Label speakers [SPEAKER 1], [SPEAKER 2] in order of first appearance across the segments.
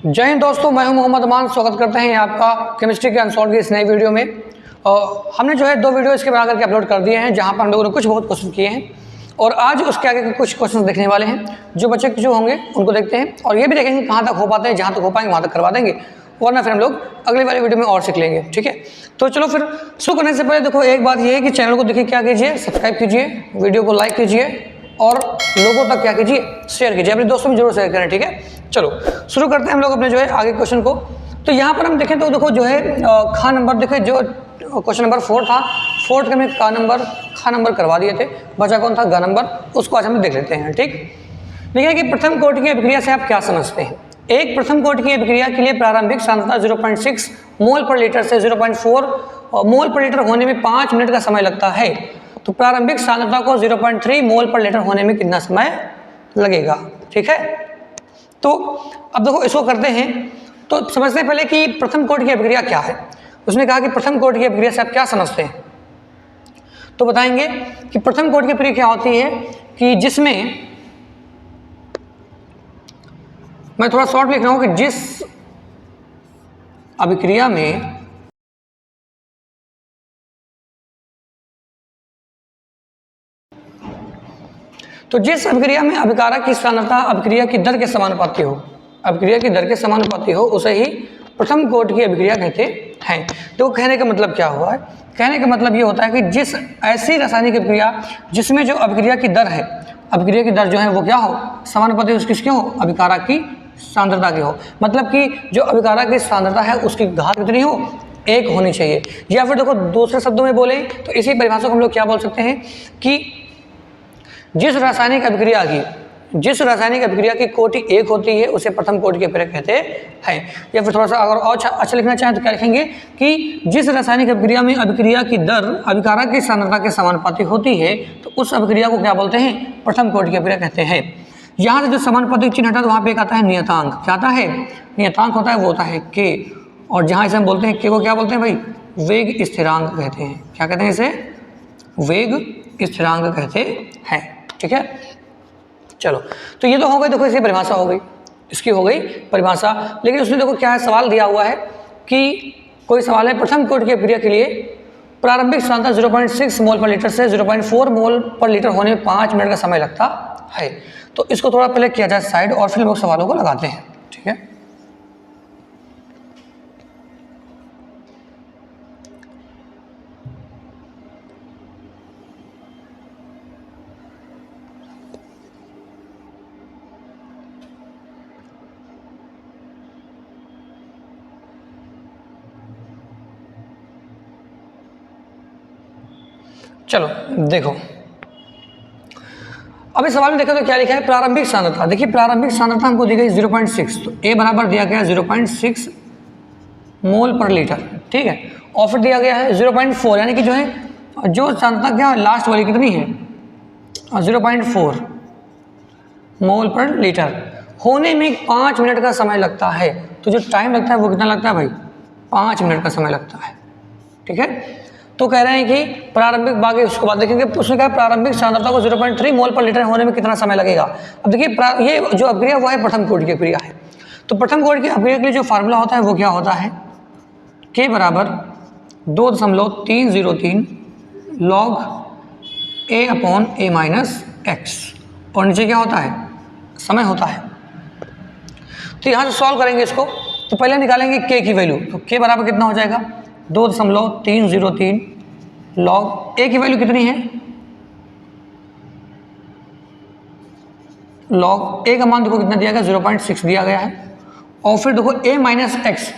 [SPEAKER 1] जय हिंद दोस्तों, मैं हूं मोहम्मद अमान। स्वागत करते हैं आपका केमिस्ट्री के अनसॉल्व की इस नई वीडियो में। हमने जो है 2 वीडियो इसके बना करके अपलोड कर दिए हैं, जहां पर हम लोगों ने कुछ बहुत क्वेश्चन किए हैं और आज उसके आगे के कुछ क्वेश्चन देखने वाले हैं। जो बच्चे जो होंगे उनको देखते हैं और ये भी देखेंगे कहाँ तक हो पाते हैं। जहाँ तक हो पाएंगे वहाँ तक करवा देंगे, वरना फिर हम लोग अगली वाली वीडियो में और सीख लेंगे। ठीक है, तो चलो फिर शुरू करने से पहले देखो एक बात ये है कि चैनल को देखिए क्या कीजिए, सब्सक्राइब कीजिए, वीडियो को लाइक कीजिए और लोगों तक क्या कीजिए, शेयर कीजिए, अपने दोस्तों में जरूर शेयर करें। ठीक है, चलो शुरू करते हैं हम लोग अपने जो है आगे क्वेश्चन को। तो यहाँ पर हम देखें तो देखो जो है खा नंबर, देखो जो क्वेश्चन नंबर 4 था, 4 के हमने खा नंबर करवा दिए थे, बचा कौन था, ग नंबर। उसको आज हम देख लेते हैं। ठीक, देखिए कि प्रथम कोटि की अभिक्रिया से आप क्या समझते हैं। एक प्रथम कोटि की अभिक्रिया के लिए प्रारंभिक सांद्रता 0.6 मोल पर लीटर से 0.4 मोल पर लीटर होने में 5 मिनट का समय लगता है। तो प्रारंभिक सांद्रता को 0.3 मोल पर लीटर होने में कितना समय लगेगा। ठीक है, तो अब देखो इसको करते हैं। तो समझते हैं पहले कि प्रथम कोटि की अभिक्रिया क्या है। उसने कहा कि प्रथम कोटि की अभिक्रिया से आप क्या समझते हैं, तो बताएंगे कि प्रथम कोटि की अभिक्रिया क्या होती है कि जिसमें, मैं थोड़ा शॉर्ट लिख रहा हूं कि जिस अभिक्रिया में जिस अभिक्रिया में अभिकारक की सांद्रता अभिक्रिया की दर के समानुपाती हो, अभिक्रिया की दर के समानुपाती हो, उसे ही प्रथम कोटि की अभिक्रिया कहते हैं। तो कहने का मतलब क्या हुआ है, कहने का मतलब ये होता है कि जिस ऐसी रासायनिक अभिक्रिया जिसमें जो अभिक्रिया की दर है, अभिक्रिया की दर जो है वो क्या हो, समानुपाती उसकी किसकी हो, अभिकारक की सांद्रता की हो। मतलब कि जो अभिकारक की सांद्रता है उसकी घात कितनी हो, 1 होनी चाहिए। या फिर देखो दूसरे शब्दों में बोले तो इसी परिभाषा को हम लोग क्या बोल सकते हैं कि जिस रासायनिक अभिक्रिया की कोटि 1 होती है उसे प्रथम कोटि की अभिक्रिया कहते हैं। या फिर थोड़ा सा अगर और अच्छा लिखना चाहें तो क्या लिखेंगे कि जिस रासायनिक अभिक्रिया में अभिक्रिया की दर अभिकारक की सांद्रता के समानुपाती होती है तो उस अभिक्रिया को क्या बोलते हैं, प्रथम कोटि की अभिक्रिया कहते हैं। यहाँ से जो समानुपाती चिन्ह हटा तो वहाँ पे एक आता है नियतांक। क्या आता है, नियतांक होता है, वो होता है के। और जहाँ इसे हम बोलते हैं के को क्या बोलते हैं भाई, वेग स्थिरांक कहते हैं। क्या कहते हैं इसे, वेग स्थिरांक कहते हैं। ठीक है, चलो तो ये तो हो गई, देखो इसकी परिभाषा हो गई, इसकी हो गई परिभाषा। लेकिन उसने देखो क्या है, सवाल दिया हुआ है कि कोई सवाल है प्रथम कोटि की अभिक्रिया के लिए प्रारंभिक सांद्रता 0.6 मोल पर लीटर से 0.4 मोल पर लीटर होने में 5 मिनट का समय लगता है। तो इसको थोड़ा पहले किया जाए साइड और फिर लोग सवालों को लगाते हैं। ठीक है, चलो देखो अब इस सवाल में देखो तो क्या लिखा है, प्रारंभिक सांद्रता। देखिए प्रारंभिक सांद्रता हमको दी गई 0.6, तो ए बराबर दिया गया 0.6 मोल पर लीटर। ठीक है, और फिर दिया गया है 0.4, यानी कि जो है जो सांद्रता क्या लास्ट वाली कितनी है, 0.4 मोल पर लीटर होने में 5 मिनट का समय लगता है। तो जो टाइम लगता है वो कितना लगता है भाई, 5 मिनट का समय लगता है। ठीक है, तो कह रहे हैं कि प्रारंभिक, बाकी उसके बाद देखेंगे। उसने कहा प्रारंभिक सांद्रता को 0.3 मोल पर लीटर होने में कितना समय लगेगा। अब देखिए ये जो अभिक्रिया वो है प्रथम कोटि की अभिक्रिया है। तो प्रथम कोटि की अभिक्रिया के लिए जो फार्मूला होता है वो क्या होता है, के बराबर 2.303 लॉग ए अपॉन ए माइनस एक्स, और नीचे क्या होता है, समय होता है। तो यहाँ से सॉल्व करेंगे इसको, तो पहले निकालेंगे के की वैल्यू। तो के बराबर कितना हो जाएगा, 2.303 लॉग ए की वैल्यू कितनी है, लॉग ए का मान देखो कितना दिया गया, 0.6 दिया गया है। और फिर देखो ए माइनस एक्स,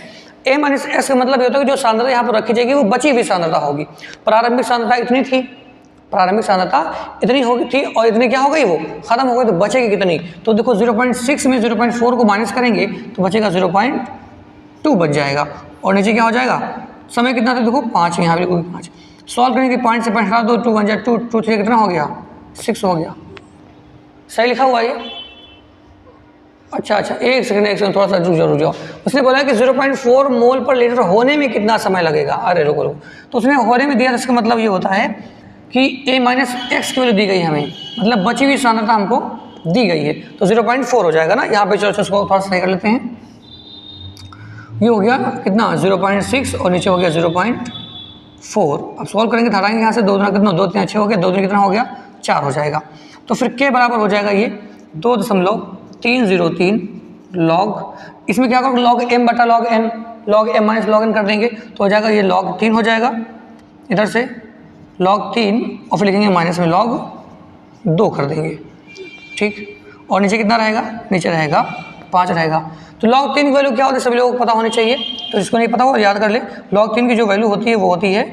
[SPEAKER 1] ए माइनस एक्स का मतलब ये होता है कि जो सांद्रता यहाँ पर रखी जाएगी वो बची हुई सांद्रता होगी। प्रारंभिक सांद्रता इतनी थी, प्रारंभिक सांद्रता इतनी होगी थी और इतनी क्या हो गई, वो खत्म हो गई, तो बचेगी कितनी। तो देखो 0.6 में 0.4 को माइनस करेंगे तो बचेगा 0.2 बच जाएगा। और नीचे क्या हो जाएगा, समय कितना था देखो 5, यहाँ पे 5 सॉल्व करेंगे, 5 से 5 हटा दो, 2 1 2 2 3 कितना हो गया, 6 हो गया। सही लिखा हुआ है। अच्छा एक सेकंड थोड़ा सा रुक जाओ। उसने बोला कि 0.4 मोल पर लीटर होने में कितना समय लगेगा। अरे रुको, तो उसने होने में दिया, इसका मतलब ये होता है कि ए माइनस एक्स की वैल्यू दी गई है हमें, मतलब बची हुई सांद्रता हमको दी गई है, तो 0.4 हो जाएगा ना यहाँ पे। चलो इसको थोड़ा सही कर लेते हैं। ये हो गया कितना 0.6 और नीचे हो गया 0.4। अब सॉल्व करेंगे तो हटाएंगे यहाँ से, 2 कितना 2 3 अच्छे हो गए, 2 दिन कितना हो गया 4 हो जाएगा। तो फिर के बराबर हो जाएगा ये 2.303 लॉग, इसमें क्या करोगे लॉग m बटा log n, log m minus log n कर देंगे तो हो जाएगा ये लॉग 3 हो जाएगा, इधर से लॉग 3 और फिर लिखेंगे माइनस में लॉग 2 कर देंगे, ठीक। और नीचे कितना रहेगा, नीचे रहेगा 5 रहेगा। तो लॉग 3 की वैल्यू क्या होती है सभी लोगों को पता होनी चाहिए, तो जिसको नहीं पता हो याद कर ले। लॉग 3 की जो वैल्यू होती है वो होती है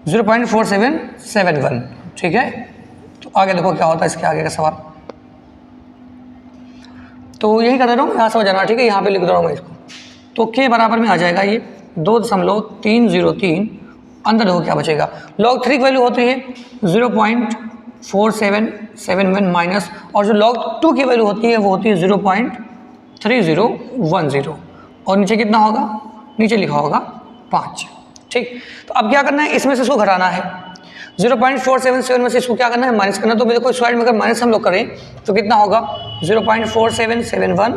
[SPEAKER 1] 0.4771, ठीक है। तो आगे देखो क्या होता है इसके आगे का सवाल, तो यही कर दे रहा हूँ, यहाँ समझ जाना, ठीक है। यहाँ पे लिख दे रहा हूँ मैं इसको, तो के बराबर में आ जाएगा ये 2.303, अंदर देखो क्या बचेगा। लॉग 3 की वैल्यू होती है 0.4771 माइनस, और जो लॉग 2 की वैल्यू होती है वो होती है 0.3010, और नीचे कितना होगा, नीचे लिखा होगा 5, ठीक। तो अब क्या करना है, इसमें से इसको घटाना है, 0.477 में से इसको क्या करना है माइनस करना। तो देखो स्लाइड में अगर माइनस हम लोग करें तो कितना होगा 0.4771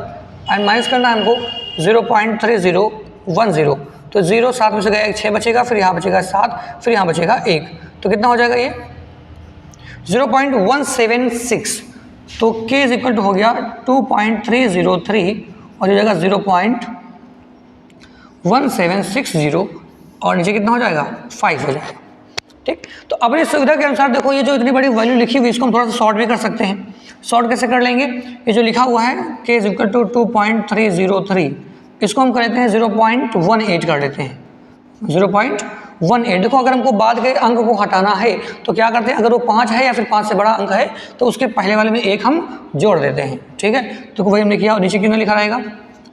[SPEAKER 1] एंड माइनस करना है हमको 0.3010, तो 0 7 में से गया 1 6 बचेगा, फिर यहाँ बचेगा 7, फिर यहाँ बचेगा 1, तो कितना हो जाएगा ये 0.176। तो k इज इक्वल टू हो गया 2.303 और ये जाएगा 0.1760 और नीचे कितना हो जाएगा 5 हो जाएगा, ठीक। तो अपनी सुविधा के अनुसार देखो ये जो इतनी बड़ी वैल्यू लिखी हुई इसको हम थोड़ा सा शॉर्ट भी कर सकते हैं। शॉर्ट कैसे कर लेंगे, ये जो लिखा हुआ है k इज इक्वल टू 2.303, इसको हम कर लेते हैं 0.18 कर लेते हैं, 0.18। देखो अगर हमको बाद के अंक को हटाना है तो क्या करते हैं, अगर वो 5 है या फिर 5 से बड़ा अंक है तो उसके पहले वाले में 1 हम जोड़ देते हैं, ठीक है। तो वही हमने किया, नीचे कितना लिखा रहेगा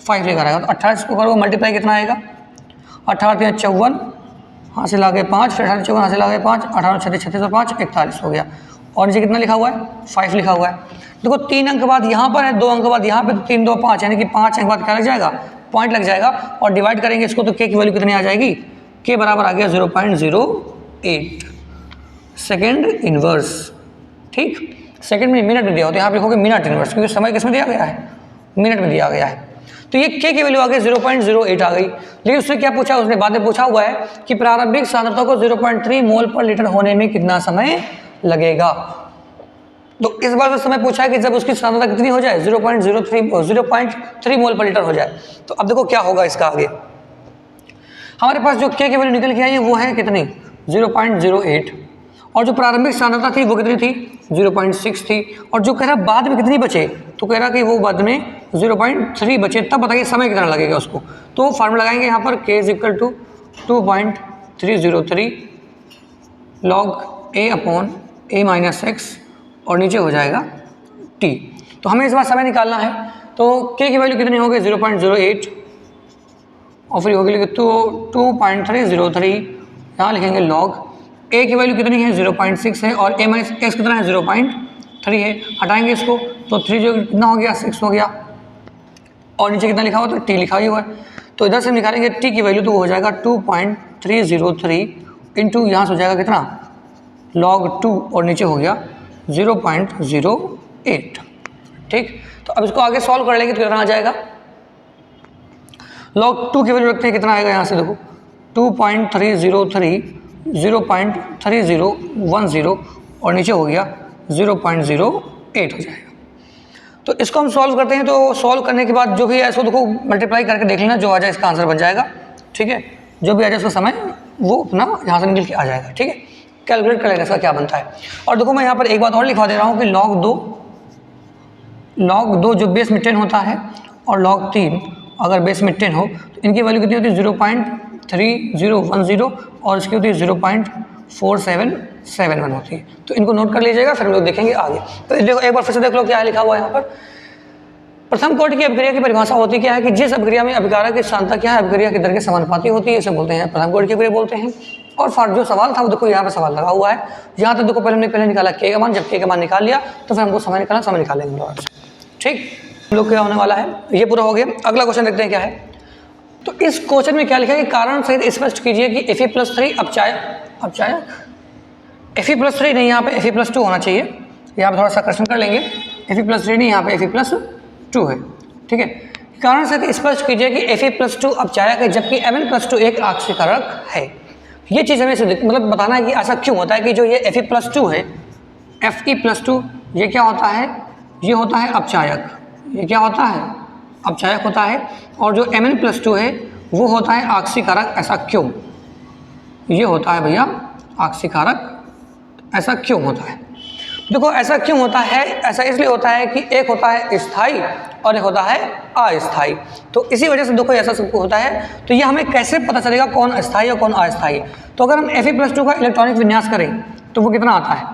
[SPEAKER 1] 5 लिखा रहेगा। तो 28 को करोगे मल्टीप्लाई कितना आएगा, 18 3 54, हासिल आ गए 5, फिर 18 54 हासिल आ गए 5, 18 36 36 और 5 41 हो गया, और नीचे कितना लिखा हुआ है 5 लिखा हुआ है। देखो 3 अंक बाद यहाँ पर है, 2 अंक बाद यहाँ पे, 3 2 5 यानी कि 5 अंक बाद क्या लग जाएगा, पॉइंट लग जाएगा, और डिवाइड करेंगे इसको तो k की वैल्यू कितनी आ जाएगी, k बराबर आ गया 0.08 सेकेंड इनवर्स, ठीक। सेकेंड में मिनट में दिया होता है, यहाँ पे लिखोगे मिनट इनवर्स, क्योंकि समय किसमें दिया गया है, मिनट में दिया गया है। तो ये k की वैल्यू आ गई 0.08 आ गई। लेकिन उसने क्या पूछा, उसने बाद में पूछा हुआ है कि प्रारंभिक सांद्रता को 0.3 मोल पर लीटर होने में कितना समय लगेगा। तो इस बार समय पूछा है कि जब उसकी सांद्रता कितनी हो जाए 0.3 मोल पर लीटर हो जाए। तो अब देखो क्या होगा इसका आगे, हमारे पास जो k की वैल्यू निकल के आई है वो है कितनी 0.08, और जो प्रारंभिक सांद्रता थी वो कितनी थी 0.6 थी, और जो कह रहा बाद में कितनी बचे, तो कह रहा कि वो बाद में 0.3 बचे। तब बताइए समय कितना लगेगा उसको। तो फार्मूला लगाएंगे यहाँ पर k is equal to 2.303 log a upon a minus x, और नीचे हो जाएगा t। तो हमें इस बार समय निकालना है, तो k की वैल्यू कितनी होगी 0.08, और फिर होगी लिखे तो 2.303, यहाँ लिखेंगे लॉग a की वैल्यू कितनी है 0.6 है, और a माइनस x कितना है 0.3 है, हटाएंगे इसको तो 3 जो कितना हो गया 6 हो गया, और नीचे कितना लिखा हुआ तो t लिखा हुआ है। तो इधर से निकालेंगे t की वैल्यू तो हो जाएगा 2.303 इंटू यहाँ से हो जाएगा कितना log 2, और नीचे हो गया 0.08, ठीक। तो अब इसको आगे सॉल्व कर लेंगे तो कितना आ जाएगा, log 2 की वैल्यू रखते हैं कितना आएगा, यहाँ से देखो 2.303 0.3010, और नीचे हो गया 0.08 हो जाएगा। तो इसको हम सॉल्व करते हैं, तो सॉल्व करने के बाद जो भी है इसको देखो मल्टीप्लाई करके देख लेना, जो आ जाए इसका आंसर बन जाएगा, ठीक है। जो भी आ जाए उसका समय वो अपना यहाँ से निकल के आ जाएगा, ठीक है। कैलकुलेट कर लेना इसका क्या बनता है। और देखो मैं यहाँ पर एक बात और लिखवा दे रहा हूँ कि log 2 जो बेस में 10 होता है, और log 3 अगर बेस में 10 हो तो इनकी वैल्यू कितनी होती है 0.3010, और इसकी होती है 0.4771 होती है। तो इनको नोट कर लीजिएगा, फिर हम लोग देखेंगे आगे। तो देखो एक बार फिर से देख लो क्या लिखा हुआ है यहाँ पर। प्रथम कोटि की अभिक्रिया की परिभाषा होती क्या है कि जिस अभिक्रिया में अभिकारक की सांद्रता क्या है अभिक्रिया की दर के समानुपाती होती है, इसे बोलते हैं प्रथम कोटि की अभिक्रिया बोलते हैं। और जो सवाल था वो देखो यहाँ पर सवाल लगा हुआ है, यहाँ तक देखो पहले निकाला k का मान, जब k का मान निकाल लिया तो फिर हमको समय निकालना, समय निकालेंगे हम लोग, ठीक। हम लोग क्या होने वाला है, ये पूरा हो गया। अगला क्वेश्चन देखते हैं क्या है। तो इस क्वेश्चन में क्या लिखा है कि कारण सहित स्पष्ट कीजिए कि Fe+3 अपचायक Fe+3 नहीं, यहाँ पे Fe+2 होना चाहिए। यहाँ पे थोड़ा सा करेक्शन कर लेंगे, Fe+3 नहीं, यहाँ पे Fe+2 है, ठीक है। कारण से स्पष्ट कीजिए कि Fe+2 अपचायक है जबकि Mn+2 एक आक्सीकारक है। ये चीज़ हमें मतलब बताना है कि ऐसा क्यों होता है कि जो ये Fe+2 है, Fe+2 ये क्या होता है, ये होता है अपचायक। ये क्या होता है, अपचायक होता है। और जो Mn+2 है वो होता है आक्सीकारक। ऐसा क्यों, ये होता है भैया आक्सीकारक। ऐसा क्यों होता है? देखो ऐसा क्यों होता है, ऐसा इसलिए होता है कि एक होता है स्थायी और एक होता है अस्थायी। तो इसी वजह से देखो ऐसा सबको होता है। तो ये हमें कैसे पता चलेगा कौन स्थायी और कौन अस्थायी? तो अगर हम Fe+2 का इलेक्ट्रॉनिक विन्यास करें तो वो कितना आता है,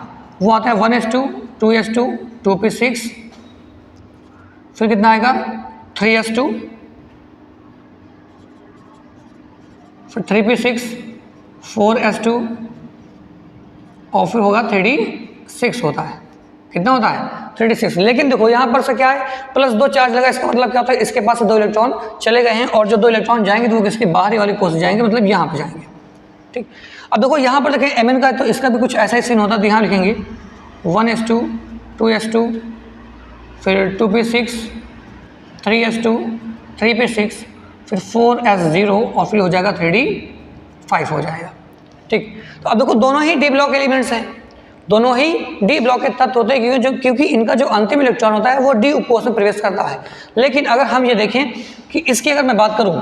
[SPEAKER 1] वो आता है 1s2 2s2 2p6, फिर कितना आएगा 3s2, फिर 3p6, 4s2 और फिर होगा 3d6 होता है। कितना होता है 3d6। लेकिन देखो यहाँ पर से क्या है, +2 चार्ज लगा। इसका मतलब क्या होता है, इसके पास से 2 इलेक्ट्रॉन चले गए हैं और जो 2 इलेक्ट्रॉन जाएंगे तो वो किसके बाहरी वाली कोर से जाएंगे, मतलब यहाँ पे जाएंगे। ठीक, अब देखो यहाँ पर देखें Mn का, तो इसका भी कुछ ऐसा ही सीन होता है। तो यहाँ लिखेंगे 1s2 2s2 फिर 2p6 3s2 3p6 फिर 4s0 और फिर हो जाएगा 3d5 हो जाएगा। ठीक, तो अब देखो दोनों ही डी ब्लॉक एलिमेंट्स हैं, दोनों ही डी ब्लॉक के तत्व होते हैं क्योंकि इनका जो अंतिम इलेक्ट्रॉन होता है वो डी उपकोष में प्रवेश करता है। लेकिन अगर हम ये देखें कि इसकी अगर मैं बात करूं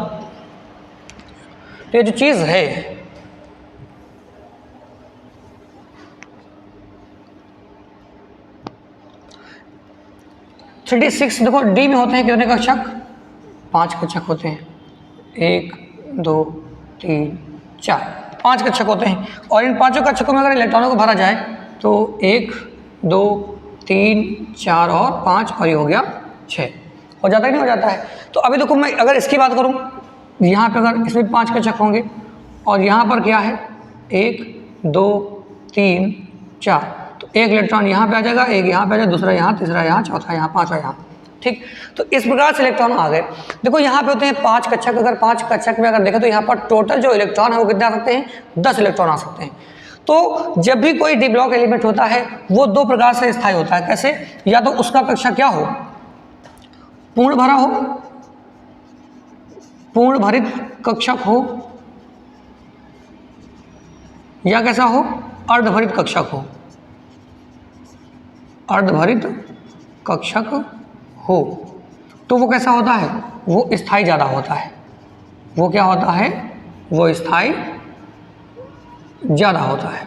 [SPEAKER 1] तो ये जो चीज़ है (3d6) देखो डी में होते हैं कितने कक्षक, 5 कक्षक होते हैं। 1 2 3 4 5 कक्षक होते हैं। और इन 5 कक्षकों में अगर इलेक्ट्रॉनों को भरा जाए तो 1 2 3 4 और 5 और ये हो गया 6 हो जाता है, नहीं हो जाता है? तो अभी देखो मैं अगर इसकी बात करूं, यहाँ पे अगर इसमें 5 कक्षक होंगे और यहाँ पर क्या है 1 2 3 4, तो एक इलेक्ट्रॉन यहाँ पे आ जाएगा, एक यहाँ पे आ जाएगा, दूसरा यहाँ, तीसरा यहाँ, चौथा यहाँ, पाँचवा यहाँ। ठीक, तो इस प्रकार से इलेक्ट्रॉन आ गए। देखो यहाँ पे होते हैं 5 कक्षक। अगर 5 कक्षक में अगर देखें तो यहाँ पर टोटल जो इलेक्ट्रॉन है वो कितने आ सकते हैं, 10 इलेक्ट्रॉन आ सकते हैं। तो जब भी कोई डी ब्लॉक एलिमेंट होता है वो 2 प्रकार से स्थायी होता है। कैसे? या तो उसका कक्षा क्या हो, पूर्ण भरा हो, पूर्ण भरित कक्षक हो, या कैसा हो, अर्धभरित कक्षक हो। अर्धभरित कक्षक हो तो वो कैसा होता है, वो स्थायी ज़्यादा होता है। वो क्या होता है, वो स्थायी ज़्यादा होता है।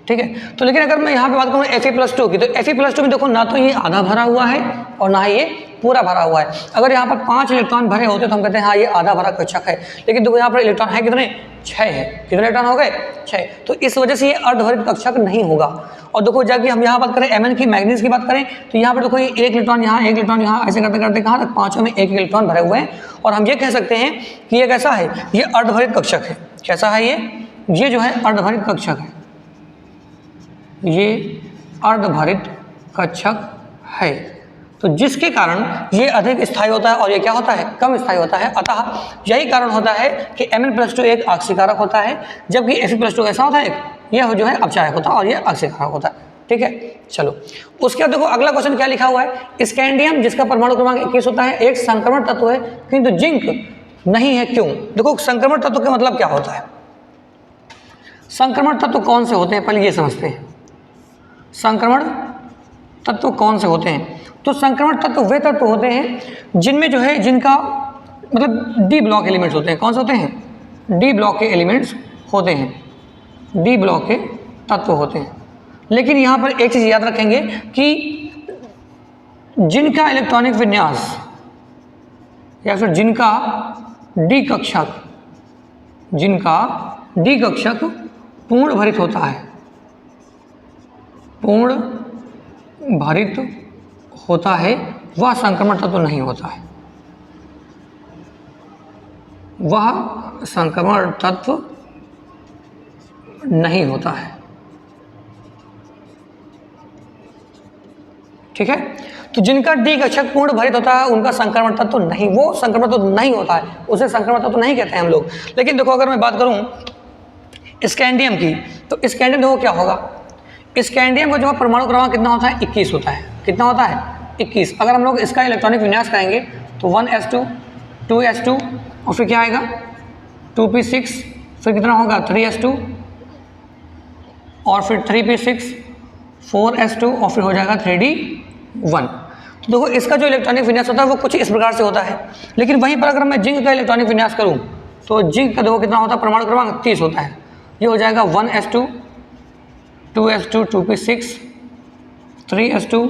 [SPEAKER 1] ठीक है, तो लेकिन अगर मैं यहाँ पे बात करूँ Fe+2 की, तो Fe+2 में देखो ना तो ये आधा भरा हुआ है और ना ही ये पूरा भरा हुआ है। अगर यहाँ पर 5 इलेक्ट्रॉन भरे होते तो हम कहते हैं हाँ ये आधा भरा कक्षक है। लेकिन देखो यहाँ पर इलेक्ट्रॉन है कितने, 6 है। कितने इलेक्ट्रॉन हो गए, 6। तो इस वजह से ये अर्धभरित कक्षक नहीं होगा। और देखो जाके हम यहाँ बात करें Mn की, मैग्नीज की बात करें, तो यहाँ पर देखो ये 1 इलेक्ट्रॉन यहाँ, 1 इलेक्ट्रॉन यहाँ, ऐसे करते करते कहाँ तक, 5 में 1 इलेक्ट्रॉन भरे हुए हैं। और हम ये कह सकते हैं कि ये कैसा है, ये अर्धभरित कक्षक है। कैसा है ये जो है अर्धभरित कक्षक है, ये अर्धभरित कक्षक है। तो जिसके कारण ये अधिक स्थायी होता है और ये क्या होता है, कम स्थायी होता है। अतः यही कारण होता है कि Mn+2 एक आक्सीकारक होता है जबकि Fe+2 ऐसा होता है, यह जो है अपचायक होता है और ये आक्सीकारक होता है। ठीक है, चलो उसके बाद देखो अगला क्वेश्चन क्या लिखा हुआ है। स्कैंडियम जिसका परमाणु क्रमांक 21 होता है एक संक्रमण तत्व है किंतु जिंक नहीं है, क्यों? देखो संक्रमण तत्व का मतलब क्या होता है, संक्रमण तत्व कौन से होते हैं पहले ये समझते हैं। संक्रमण तत्व कौन से होते हैं? तो संक्रमण तत्व वे तत्व होते हैं जिनमें जो है जिनका मतलब डी ब्लॉक एलिमेंट्स होते हैं। कौन से होते हैं? डी ब्लॉक के एलिमेंट्स होते हैं, डी ब्लॉक के तत्व होते हैं। लेकिन यहाँ पर एक चीज़ याद रखेंगे कि जिनका इलेक्ट्रॉनिक विन्यास या फिर जिनका डी कक्षक, जिनका डी कक्षक पूर्ण भरित होता है, पूर्ण भरित होता है, वह संक्रमण तत्व नहीं होता है, वह संक्रमण तत्व नहीं होता है। ठीक है, तो जिनका डी कक्षक पूर्ण भरित होता है उनका संक्रमण तत्व नहीं, वो संक्रमण तत्व नहीं होता है, उसे संक्रमण तत्व नहीं कहते हैं हम लोग। लेकिन देखो अगर मैं बात करूं स्कैंडियम की, तो स्कैंडियम देखो क्या होगा, स्कैंडियम का जो परमाणु क्रमांक कितना होता है, 21 होता है। कितना होता है, 21। अगर हम लोग इसका इलेक्ट्रॉनिक विन्यास करेंगे तो 1s2 2s2 और फिर क्या आएगा 2p6, फिर कितना होगा 3s2 और फिर 3p6 4s2 और फिर हो जाएगा 3d1। तो देखो इसका जो इलेक्ट्रॉनिक विन्यास होता है वो कुछ इस प्रकार से होता है। लेकिन वहीं पर अगर मैं जिंक का इलेक्ट्रॉनिक विन्यास करूं तो जिंक का देखो कितना होता है, परमाणु क्रमांक 30 होता है। ये हो जाएगा 1s2 2s2 2p6 3s2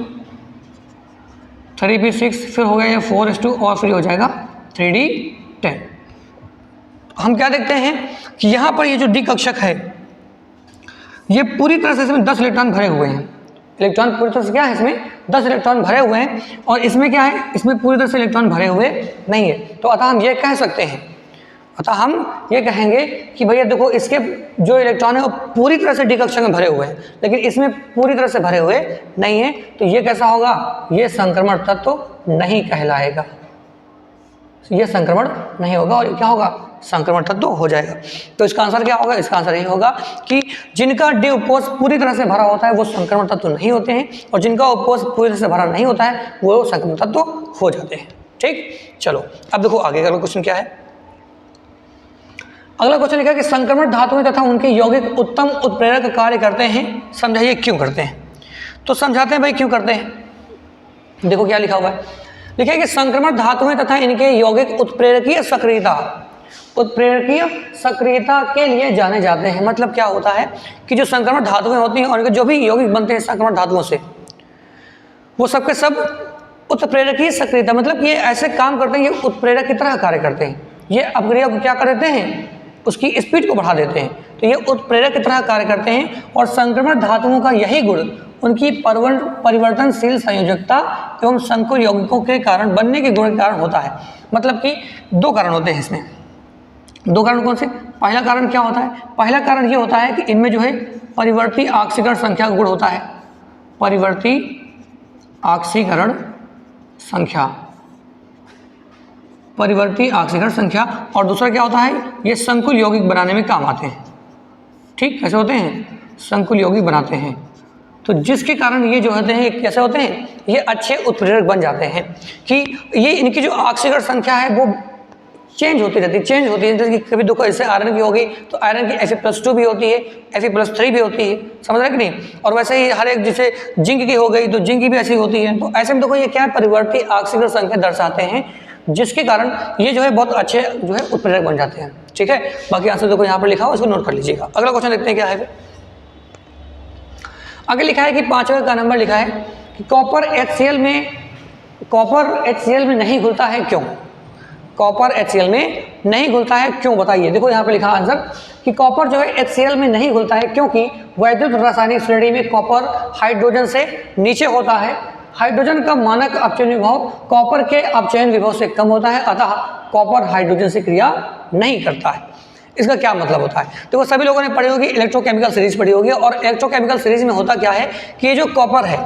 [SPEAKER 1] 3p6 फिर हो गया ये 4s2 और फिर हो जाएगा 3d10। हम क्या देखते हैं कि यहाँ पर ये जो डी कक्षक है ये पूरी तरह से इसमें 10 इलेक्ट्रॉन भरे हुए हैं। इलेक्ट्रॉन पूरी तरह से क्या है, इसमें 10 इलेक्ट्रॉन भरे हुए हैं और इसमें क्या है, इसमें पूरी तरह से इलेक्ट्रॉन भरे हुए नहीं है। तो अतः हम ये कह सकते हैं, अतः हम ये कहेंगे कि भैया देखो इसके जो इलेक्ट्रॉन है वो पूरी तरह से डी कक्षक में भरे हुए हैं, लेकिन इसमें पूरी तरह से भरे हुए नहीं है। तो ये कैसा होगा, ये संक्रमण तत्व नहीं कहलाएगा, ये संक्रमण नहीं होगा और क्या होगा, संक्रमण तत्व हो जाएगा। तो इसका आंसर क्या होगा, इसका आंसर ये होगा कि जिनका डी उपकोष पूरी तरह से भरा होता है वो संक्रमण तत्व नहीं होते हैं और जिनका उपकोष पूरी तरह से भरा नहीं होता है वो संक्रमण तत्व हो जाते हैं। ठीक, चलो अब देखो आगे का क्वेश्चन क्या है। अगला क्वेश्चन लिखा है कि संक्रमण धातुएं तथा उनके यौगिक उत्तम उत्प्रेरक कार्य करते हैं, समझाइए क्यों करते हैं। तो समझाते हैं भाई क्यों करते हैं। देखो क्या लिखा हुआ है, लिखा है कि संक्रमण धातुएं तथा इनके यौगिक उत्प्रेरकीय सक्रियता के लिए जाने जाते हैं। मतलब क्या होता है कि जो संक्रमण धातुएं होती हैं और इनके जो भी यौगिक बनते हैं संक्रमण धातुओं से, वो सबके सब उत्प्रेरकीय सक्रियता, मतलब ये ऐसे काम करते हैं, ये उत्प्रेरक की तरह कार्य करते हैं। ये अभिक्रिया को क्या कर देते हैं, उसकी स्पीड को बढ़ा देते हैं। तो ये उत्प्रेरक की तरह कार्य करते हैं और संक्रमण धातुओं का यही गुण उनकी परिवर्तनशील संयोजकता एवं संकुल यौगिकों के कारण बनने के गुण के कारण होता है। मतलब कि दो कारण होते हैं इसमें, दो कारण कौन से। पहला कारण क्या होता है, पहला कारण ये होता है कि इनमें जो है परिवर्ती ऑक्सीकरण संख्या का गुण होता है, परिवर्ती ऑक्सीकरण संख्या, परिवर्ती ऑक्सीकरण संख्या। और दूसरा क्या होता है, ये संकुल यौगिक बनाने में काम आते हैं। ठीक, कैसे होते हैं, संकुल यौगिक बनाते हैं। तो जिसके कारण ये जो होते हैं कैसे होते हैं, ये अच्छे उत्प्रेरक बन जाते हैं कि ये इनकी जो ऑक्सीकरण संख्या है वो चेंज होती रहती है, चेंज होती है। जैसे कि कभी देखो ऐसे आयरन की हो गई तो आयरन की Fe+2 भी होती है, Fe+3 भी होती है, समझ रहे कि नहीं। और वैसे ही हर एक जैसे जिंक की हो गई तो जिंक की भी ऐसी होती है। तो ऐसे में देखो ये क्या है, परिवर्ती ऑक्सीकरण संख्या दर्शाते हैं, जिसके कारण ये जो है बहुत अच्छे जो है उत्प्रेरक बन जाते हैं। ठीक है, बाकी आंसर देखो यहाँ पर लिखा हुआ, उसको नोट कर लीजिएगा। अगला क्वेश्चन देखते हैं क्या है। आगे लिखा है कि 5वें का नंबर लिखा है कि कॉपर HCl में नहीं घुलता है क्यों। कॉपर HCl में नहीं घुलता है क्यों, बताइए। देखो यहाँ पे लिखा आंसर कि कॉपर जो है HCl में नहीं घुलता है क्योंकि वैद्युत रासायनिक श्रेणी में कॉपर हाइड्रोजन से नीचे होता है। हाइड्रोजन का मानक अपचयन विभव कॉपर के अपचयन विभव से कम होता है, अतः कॉपर हाइड्रोजन से क्रिया नहीं करता है। इसका क्या मतलब होता है, देखो सभी लोगों ने पढ़ी होगी, इलेक्ट्रोकेमिकल सीरीज पढ़ी होगी। और इलेक्ट्रोकेमिकल सीरीज में होता क्या है कि ये जो कॉपर है,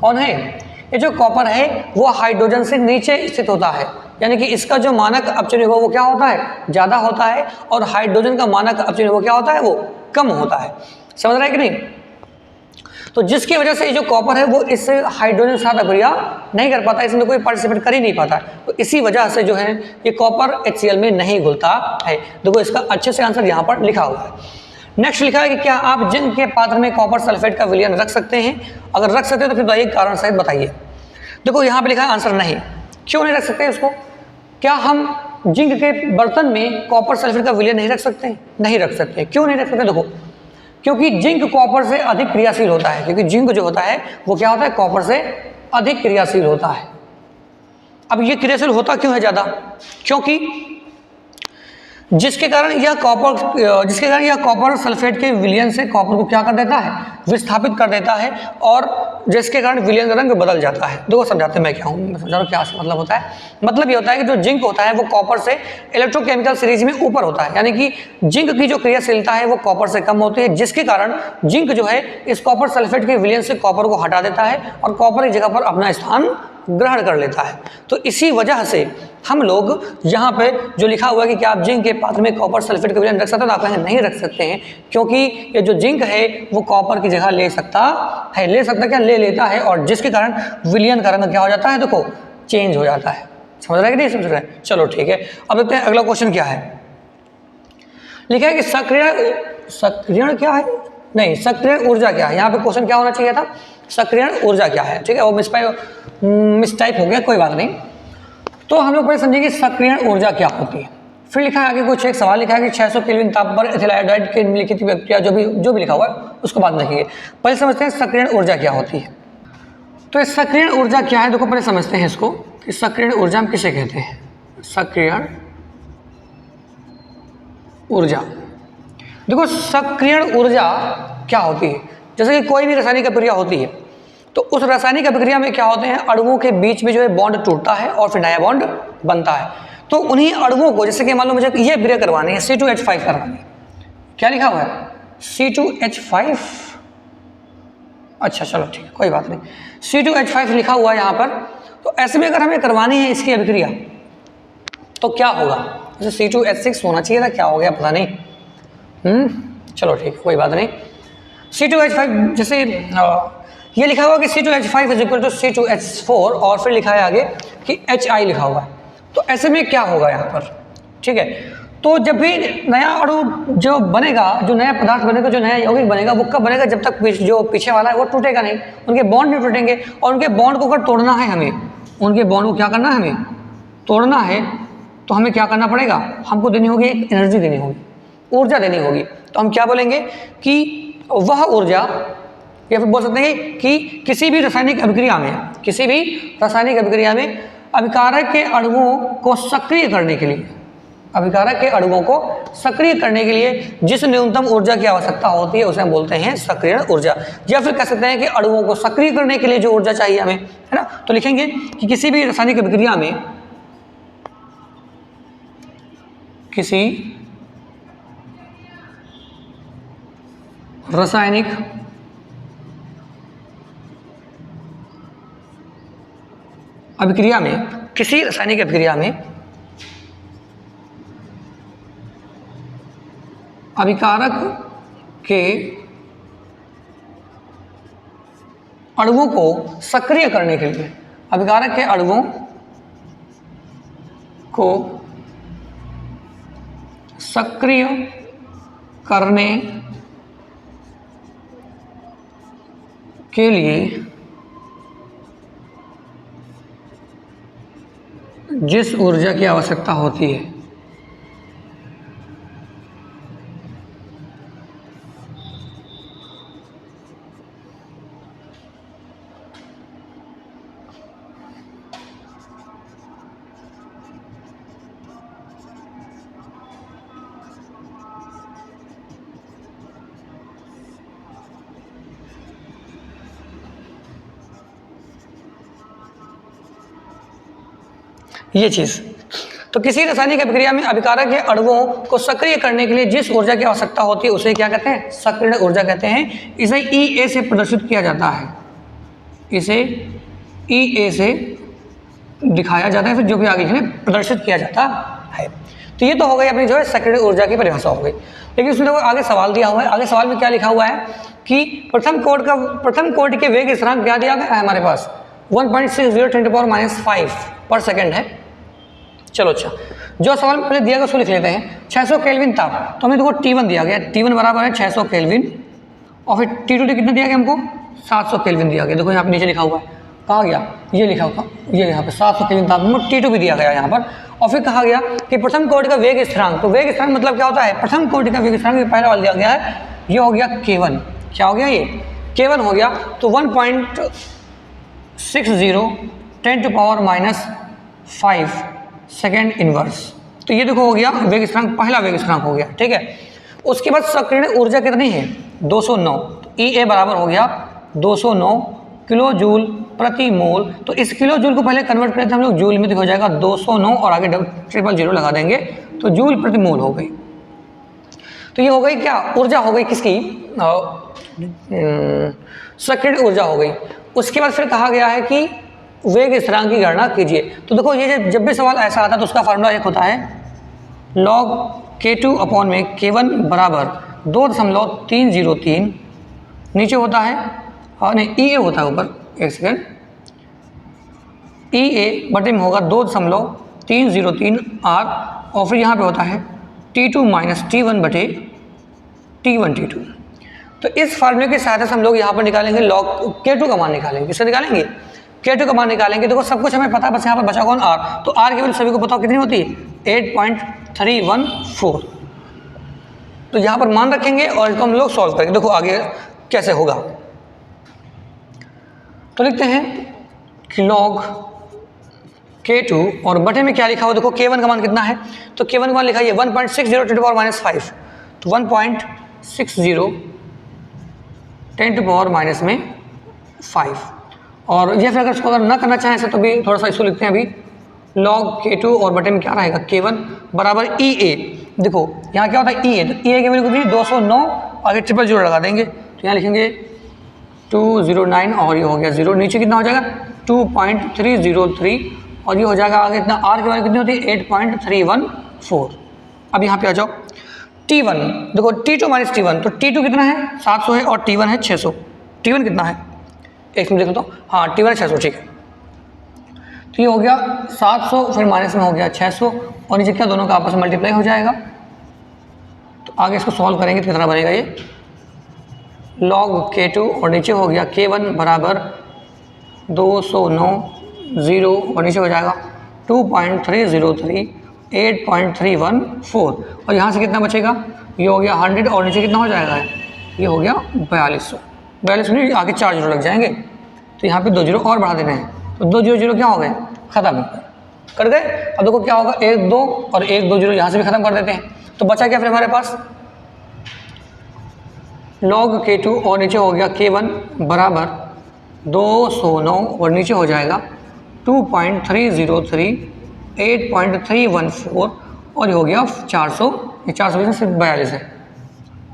[SPEAKER 1] कौन है, ये जो कॉपर है वो हाइड्रोजन से नीचे स्थित होता है, यानी कि इसका जो मानक अपचयन विभव वो क्या होता है, ज़्यादा होता है, और हाइड्रोजन का मानक अपचयन विभव क्या होता है, वो कम होता है। समझ रहा है कि नहीं। तो जिसकी वजह से ये जो कॉपर है वो इस हाइड्रोजन के साथ अभिक्रिया नहीं कर पाता, इसमें कोई पार्टिसिपेट कर ही नहीं पाता। तो इसी वजह से जो है ये कॉपर HCl में नहीं घुलता है। देखो इसका अच्छे से आंसर यहाँ पर लिखा हुआ है। नेक्स्ट लिखा है कि क्या आप जिंक के पात्र में कॉपर सल्फेट का विलयन रख सकते हैं, अगर रख सकते हैं तो फिर बताइए कारण सहित बताइए। देखो यहाँ पे लिखा है आंसर नहीं। क्यों नहीं रख सकते इसको, क्या हम जिंक के बर्तन में कॉपर सल्फेट का विलयन नहीं रख सकते, नहीं रख सकते। क्यों नहीं रख सकते, देखो क्योंकि जिंक कॉपर से अधिक क्रियाशील होता है, क्योंकि जिंक जो होता है वो क्या होता है, कॉपर से अधिक क्रियाशील होता है। अब ये क्रियाशील होता क्यों है ज़्यादा, क्योंकि जिसके कारण यह कॉपर सल्फेट के विलयन से कॉपर को क्या कर देता है, विस्थापित कर देता है, और जिसके कारण विलयन का रंग बदल जाता है। देखो समझाते मैं क्या हूँ, मैं समझा रहा हूँ क्या मतलब होता है। मतलब ये होता है कि जो जिंक होता है वो कॉपर से इलेक्ट्रोकेमिकल सीरीज में ऊपर होता है, यानी कि जिंक की जो क्रियाशीलता है वो कॉपर से कम होती है, जिसके कारण जिंक जो है इस कॉपर सल्फेट के विलयन से कॉपर को हटा देता है और कॉपर की जगह पर अपना स्थान ग्रहण कर लेता है। तो इसी वजह से हम लोग यहाँ पे जो लिखा हुआ है कि क्या आप जिंक के पात्र में कॉपर सल्फेट का विलयन रख सकते हैं, तो आप कहेंगे नहीं रख सकते हैं, क्योंकि ये जो जिंक है वो कॉपर की जगह ले सकता क्या, ले लेता है, और जिसके कारण विलयन का रंग क्या हो जाता है, देखो चेंज हो जाता है। समझ रहा है कि नहीं समझ रहा है? चलो ठीक है, अब देखते हैं अगला क्वेश्चन क्या है। लिखा है कि सक्रियण क्या है, नहीं सक्रियण ऊर्जा क्या है। यहाँ पे क्वेश्चन क्या होना चाहिए था, सक्रियण ऊर्जा क्या है, ठीक है, वो मिसटाइप हो गया, कोई बात नहीं। तो हम लोग पहले समझेंगे सक्रियण ऊर्जा क्या होती है। फिर लिखा है आगे कुछ एक सवाल लिखा है कि 600 केल्विन ताप पर एथिल आयोडाइड की निम्नलिखित प्रक्रिया, जो भी लिखा हुआ है उसको बाद में लिखेंगे। पहले समझते हैं सक्रियण ऊर्जा क्या होती है। तो इस सक्रियण ऊर्जा क्या है, देखो पहले समझते हैं इसको कि सक्रियण ऊर्जा हम किसे कहते हैं। सक्रियण ऊर्जा, देखो सक्रियण ऊर्जा क्या होती है, जैसे कि कोई भी रासायनिक अभिक्रिया होती है तो उस रासायनिक अभिक्रिया में क्या होते हैं, अणुओं के बीच में जो है बॉन्ड टूटता है और फिर नया बॉन्ड बनता है। तो उन्हीं अणुओं को, जैसे कि मान लो मुझे ये अभिक्रिया करवानी है, C2H5 करवानी है, क्या लिखा हुआ है C2H5, अच्छा चलो ठीक है कोई बात नहीं, C2H5 लिखा हुआ है यहाँ पर। तो ऐसे में अगर हमें करवानी है इसकी अभिक्रिया तो क्या होगा, जैसे C2H6 होना चाहिए था, क्या हो गया पता नहीं, चलो ठीक है कोई बात नहीं। C2H5 जैसे ये लिखा हुआ कि C2H5 is equal to C2H4 और फिर लिखा है आगे कि HI लिखा हुआ है। तो ऐसे में क्या होगा यहाँ पर, ठीक है, तो जब भी नया अणु जो बनेगा, जो नया पदार्थ बनेगा, जो नया यौगिक बनेगा, वो कब बनेगा, जब तक जो पीछे वाला है वो टूटेगा नहीं, उनके बॉन्ड नहीं टूटेंगे। और उनके बॉन्ड को अगर तोड़ना है हमें, उनके बॉन्ड को क्या करना है हमें, तोड़ना है, तो हमें क्या करना पड़ेगा, हमको देनी होगी एक एनर्जी देनी होगी, ऊर्जा देनी होगी। तो हम क्या बोलेंगे कि वह ऊर्जा, या फिर बोल सकते हैं कि किसी भी रासायनिक अभिक्रिया में अभिकारक के अणुओं को सक्रिय करने के लिए, अभिकारक के अणुओं को सक्रिय करने के लिए जिस न्यूनतम ऊर्जा की आवश्यकता होती है उसे हम बोलते हैं सक्रियण ऊर्जा। या फिर कह सकते हैं कि अणुओं को सक्रिय करने के लिए जो ऊर्जा चाहिए हमें, है ना, तो लिखेंगे कि किसी भी रासायनिक अभिक्रिया में, किसी रासायनिक अभिक्रिया में अभिकारक के अणुओं को सक्रिय करने के लिए, अभिकारक के अणुओं को सक्रिय करने के लिए जिस ऊर्जा की आवश्यकता होती है ये चीज़, तो किसी रासायनिक अभिक्रिया में अभिकारक के अणुओं को सक्रिय करने के लिए जिस ऊर्जा की आवश्यकता होती है उसे क्या कहते हैं, सक्रियण ऊर्जा कहते हैं। इसे EA से प्रदर्शित किया जाता है, इसे EA से दिखाया जाता है, फिर जो भी आगे है प्रदर्शित किया जाता है। तो ये तो हो गई अपनी जो है सक्रियण ऊर्जा की परिभाषा हो गई। लेकिन उसमें देखो आगे सवाल दिया हुआ है, आगे सवाल में क्या लिखा हुआ है कि प्रथम कोटि के वेग स्थिरांक क्या दिया गया है हमारे पास, 1.60 × 5 पर सेकेंड है। चलो अच्छा, जो सवाल पहले दिया गया उसको लिख लेते हैं। 600 केल्विन ताप, तो हमें देखो T1 दिया गया, T1 बराबर है 600 केल्विन, और फिर T2 कितना दिया गया हमको, 700 केल्विन दिया गया। देखो यहाँ पर नीचे लिखा हुआ है, कहा गया, ये लिखा हुआ, ये यहाँ पे 700 केल्विन ताप, T2 भी दिया गया यहाँ पर। और फिर कहा गया कि प्रथम कोटि का वेग स्थिरांक, तो वेग स्थिरांक मतलब क्या होता है, प्रथम कोटि का वेग स्थिरांक पहला वाला दिया गया है, ये हो गया K1, क्या हो गया, ये K1 हो गया। तो 1.60 × 10⁻⁵ सेकेंड इनवर्स, तो ये देखो हो गया वेग स्थिरांक, पहला वेग स्थिरांक हो गया, ठीक है। उसके बाद सक्रियण ऊर्जा कितनी है, 209, तो EA बराबर हो गया 209 किलो जूल प्रति मोल। तो इस किलो जूल को पहले कन्वर्ट करें तो हम लोग जूल में, तो हो जाएगा 209 और आगे 000 लगा देंगे तो जूल प्रति मोल हो गई। तो ये हो गई क्या, ऊर्जा हो गई किसकी, सक्रियण ऊर्जा हो गई। उसके बाद फिर कहा गया है कि वेग स्थिरांक की गणना कीजिए। तो देखो ये जब भी सवाल ऐसा आता है तो उसका फार्मूला एक होता है log K2/K1 बराबर 2.303, नीचे होता है, और नहीं EA होता है ऊपर, एक सेकेंड, ई ए बटे में होगा 2.303 R और फिर यहाँ पे होता है T2 माइनस T1 बटे T1 T2। तो इस फार्मूले की सहायता से हम लोग यहाँ पर निकालेंगे लॉग K2 का मान निकालेंगे। किससे निकालेंगे? K2 का मान निकालेंगे। देखो सब कुछ हमें पता है, बस यहाँ पर बचा कौन? R। तो R की वैल्यू सभी को बताओ कितनी होती है? 8.314। तो यहाँ पर मान रखेंगे और इसको हम लोग सॉल्व करेंगे। देखो आगे कैसे होगा। तो लिखते हैं कि लॉग K2 और बटे में क्या लिखा हो? देखो K1 का मान कितना है? तो K1 का मान लिखा है 1.60 10 to the power -5। तो 1.60 10 to the power माइनस में 5। और ये फिर अगर इसको अगर ना करना चाहें ऐसे तो भी थोड़ा सा इसको लिखते हैं अभी। लॉग K2 और बटे में क्या रहेगा? K1 बराबर EA। देखो यहाँ क्या होता है? EA। तो EA की वैल्यू कितनी? 209, आगे 000 लगा देंगे। तो यहाँ लिखेंगे 209 और ये हो गया 0। नीचे कितना हो जाएगा? 2.303 और ये हो जाएगा आगे इतना। R की वैल्यू कितनी होती है? 8.314। अब यहाँ पे आ जाओ T1। देखो T2 माइनस T1, तो T2 कितना है? 700 है और T1 है 600। T1 कितना है? एक मिनट देखो तो, हाँ T1 है 600, ठीक है। तो ये हो गया 700, फिर माइनस में हो गया 600 और नीचे क्या दोनों का आपस में मल्टीप्लाई हो जाएगा। तो आगे इसको सॉल्व करेंगे तो कितना बनेगा? ये लॉग K2 और नीचे हो गया K1 बराबर 209 0 और नीचे हो जाएगा 2.303 8.314 और यहाँ से कितना बचेगा? ये हो गया 100 और नीचे कितना हो जाएगा? ये हो गया 4200। 4200 नहीं, आगे 4 जीरो लग जाएंगे। तो यहाँ पे 2 जीरो और बढ़ा देने हैं। तो 2 जीरो क्या हो गए? खत्म कर गए। अब देखो क्या होगा? 1 2 और 1 2 जीरो यहाँ से भी खत्म कर देते हैं। तो बचा क्या फिर हमारे पास? लॉग K2 और नीचे हो गया K1 बराबर 209 और नीचे हो जाएगा 2.303 8.314 और ये हो गया 400। ये 400 से 42 है,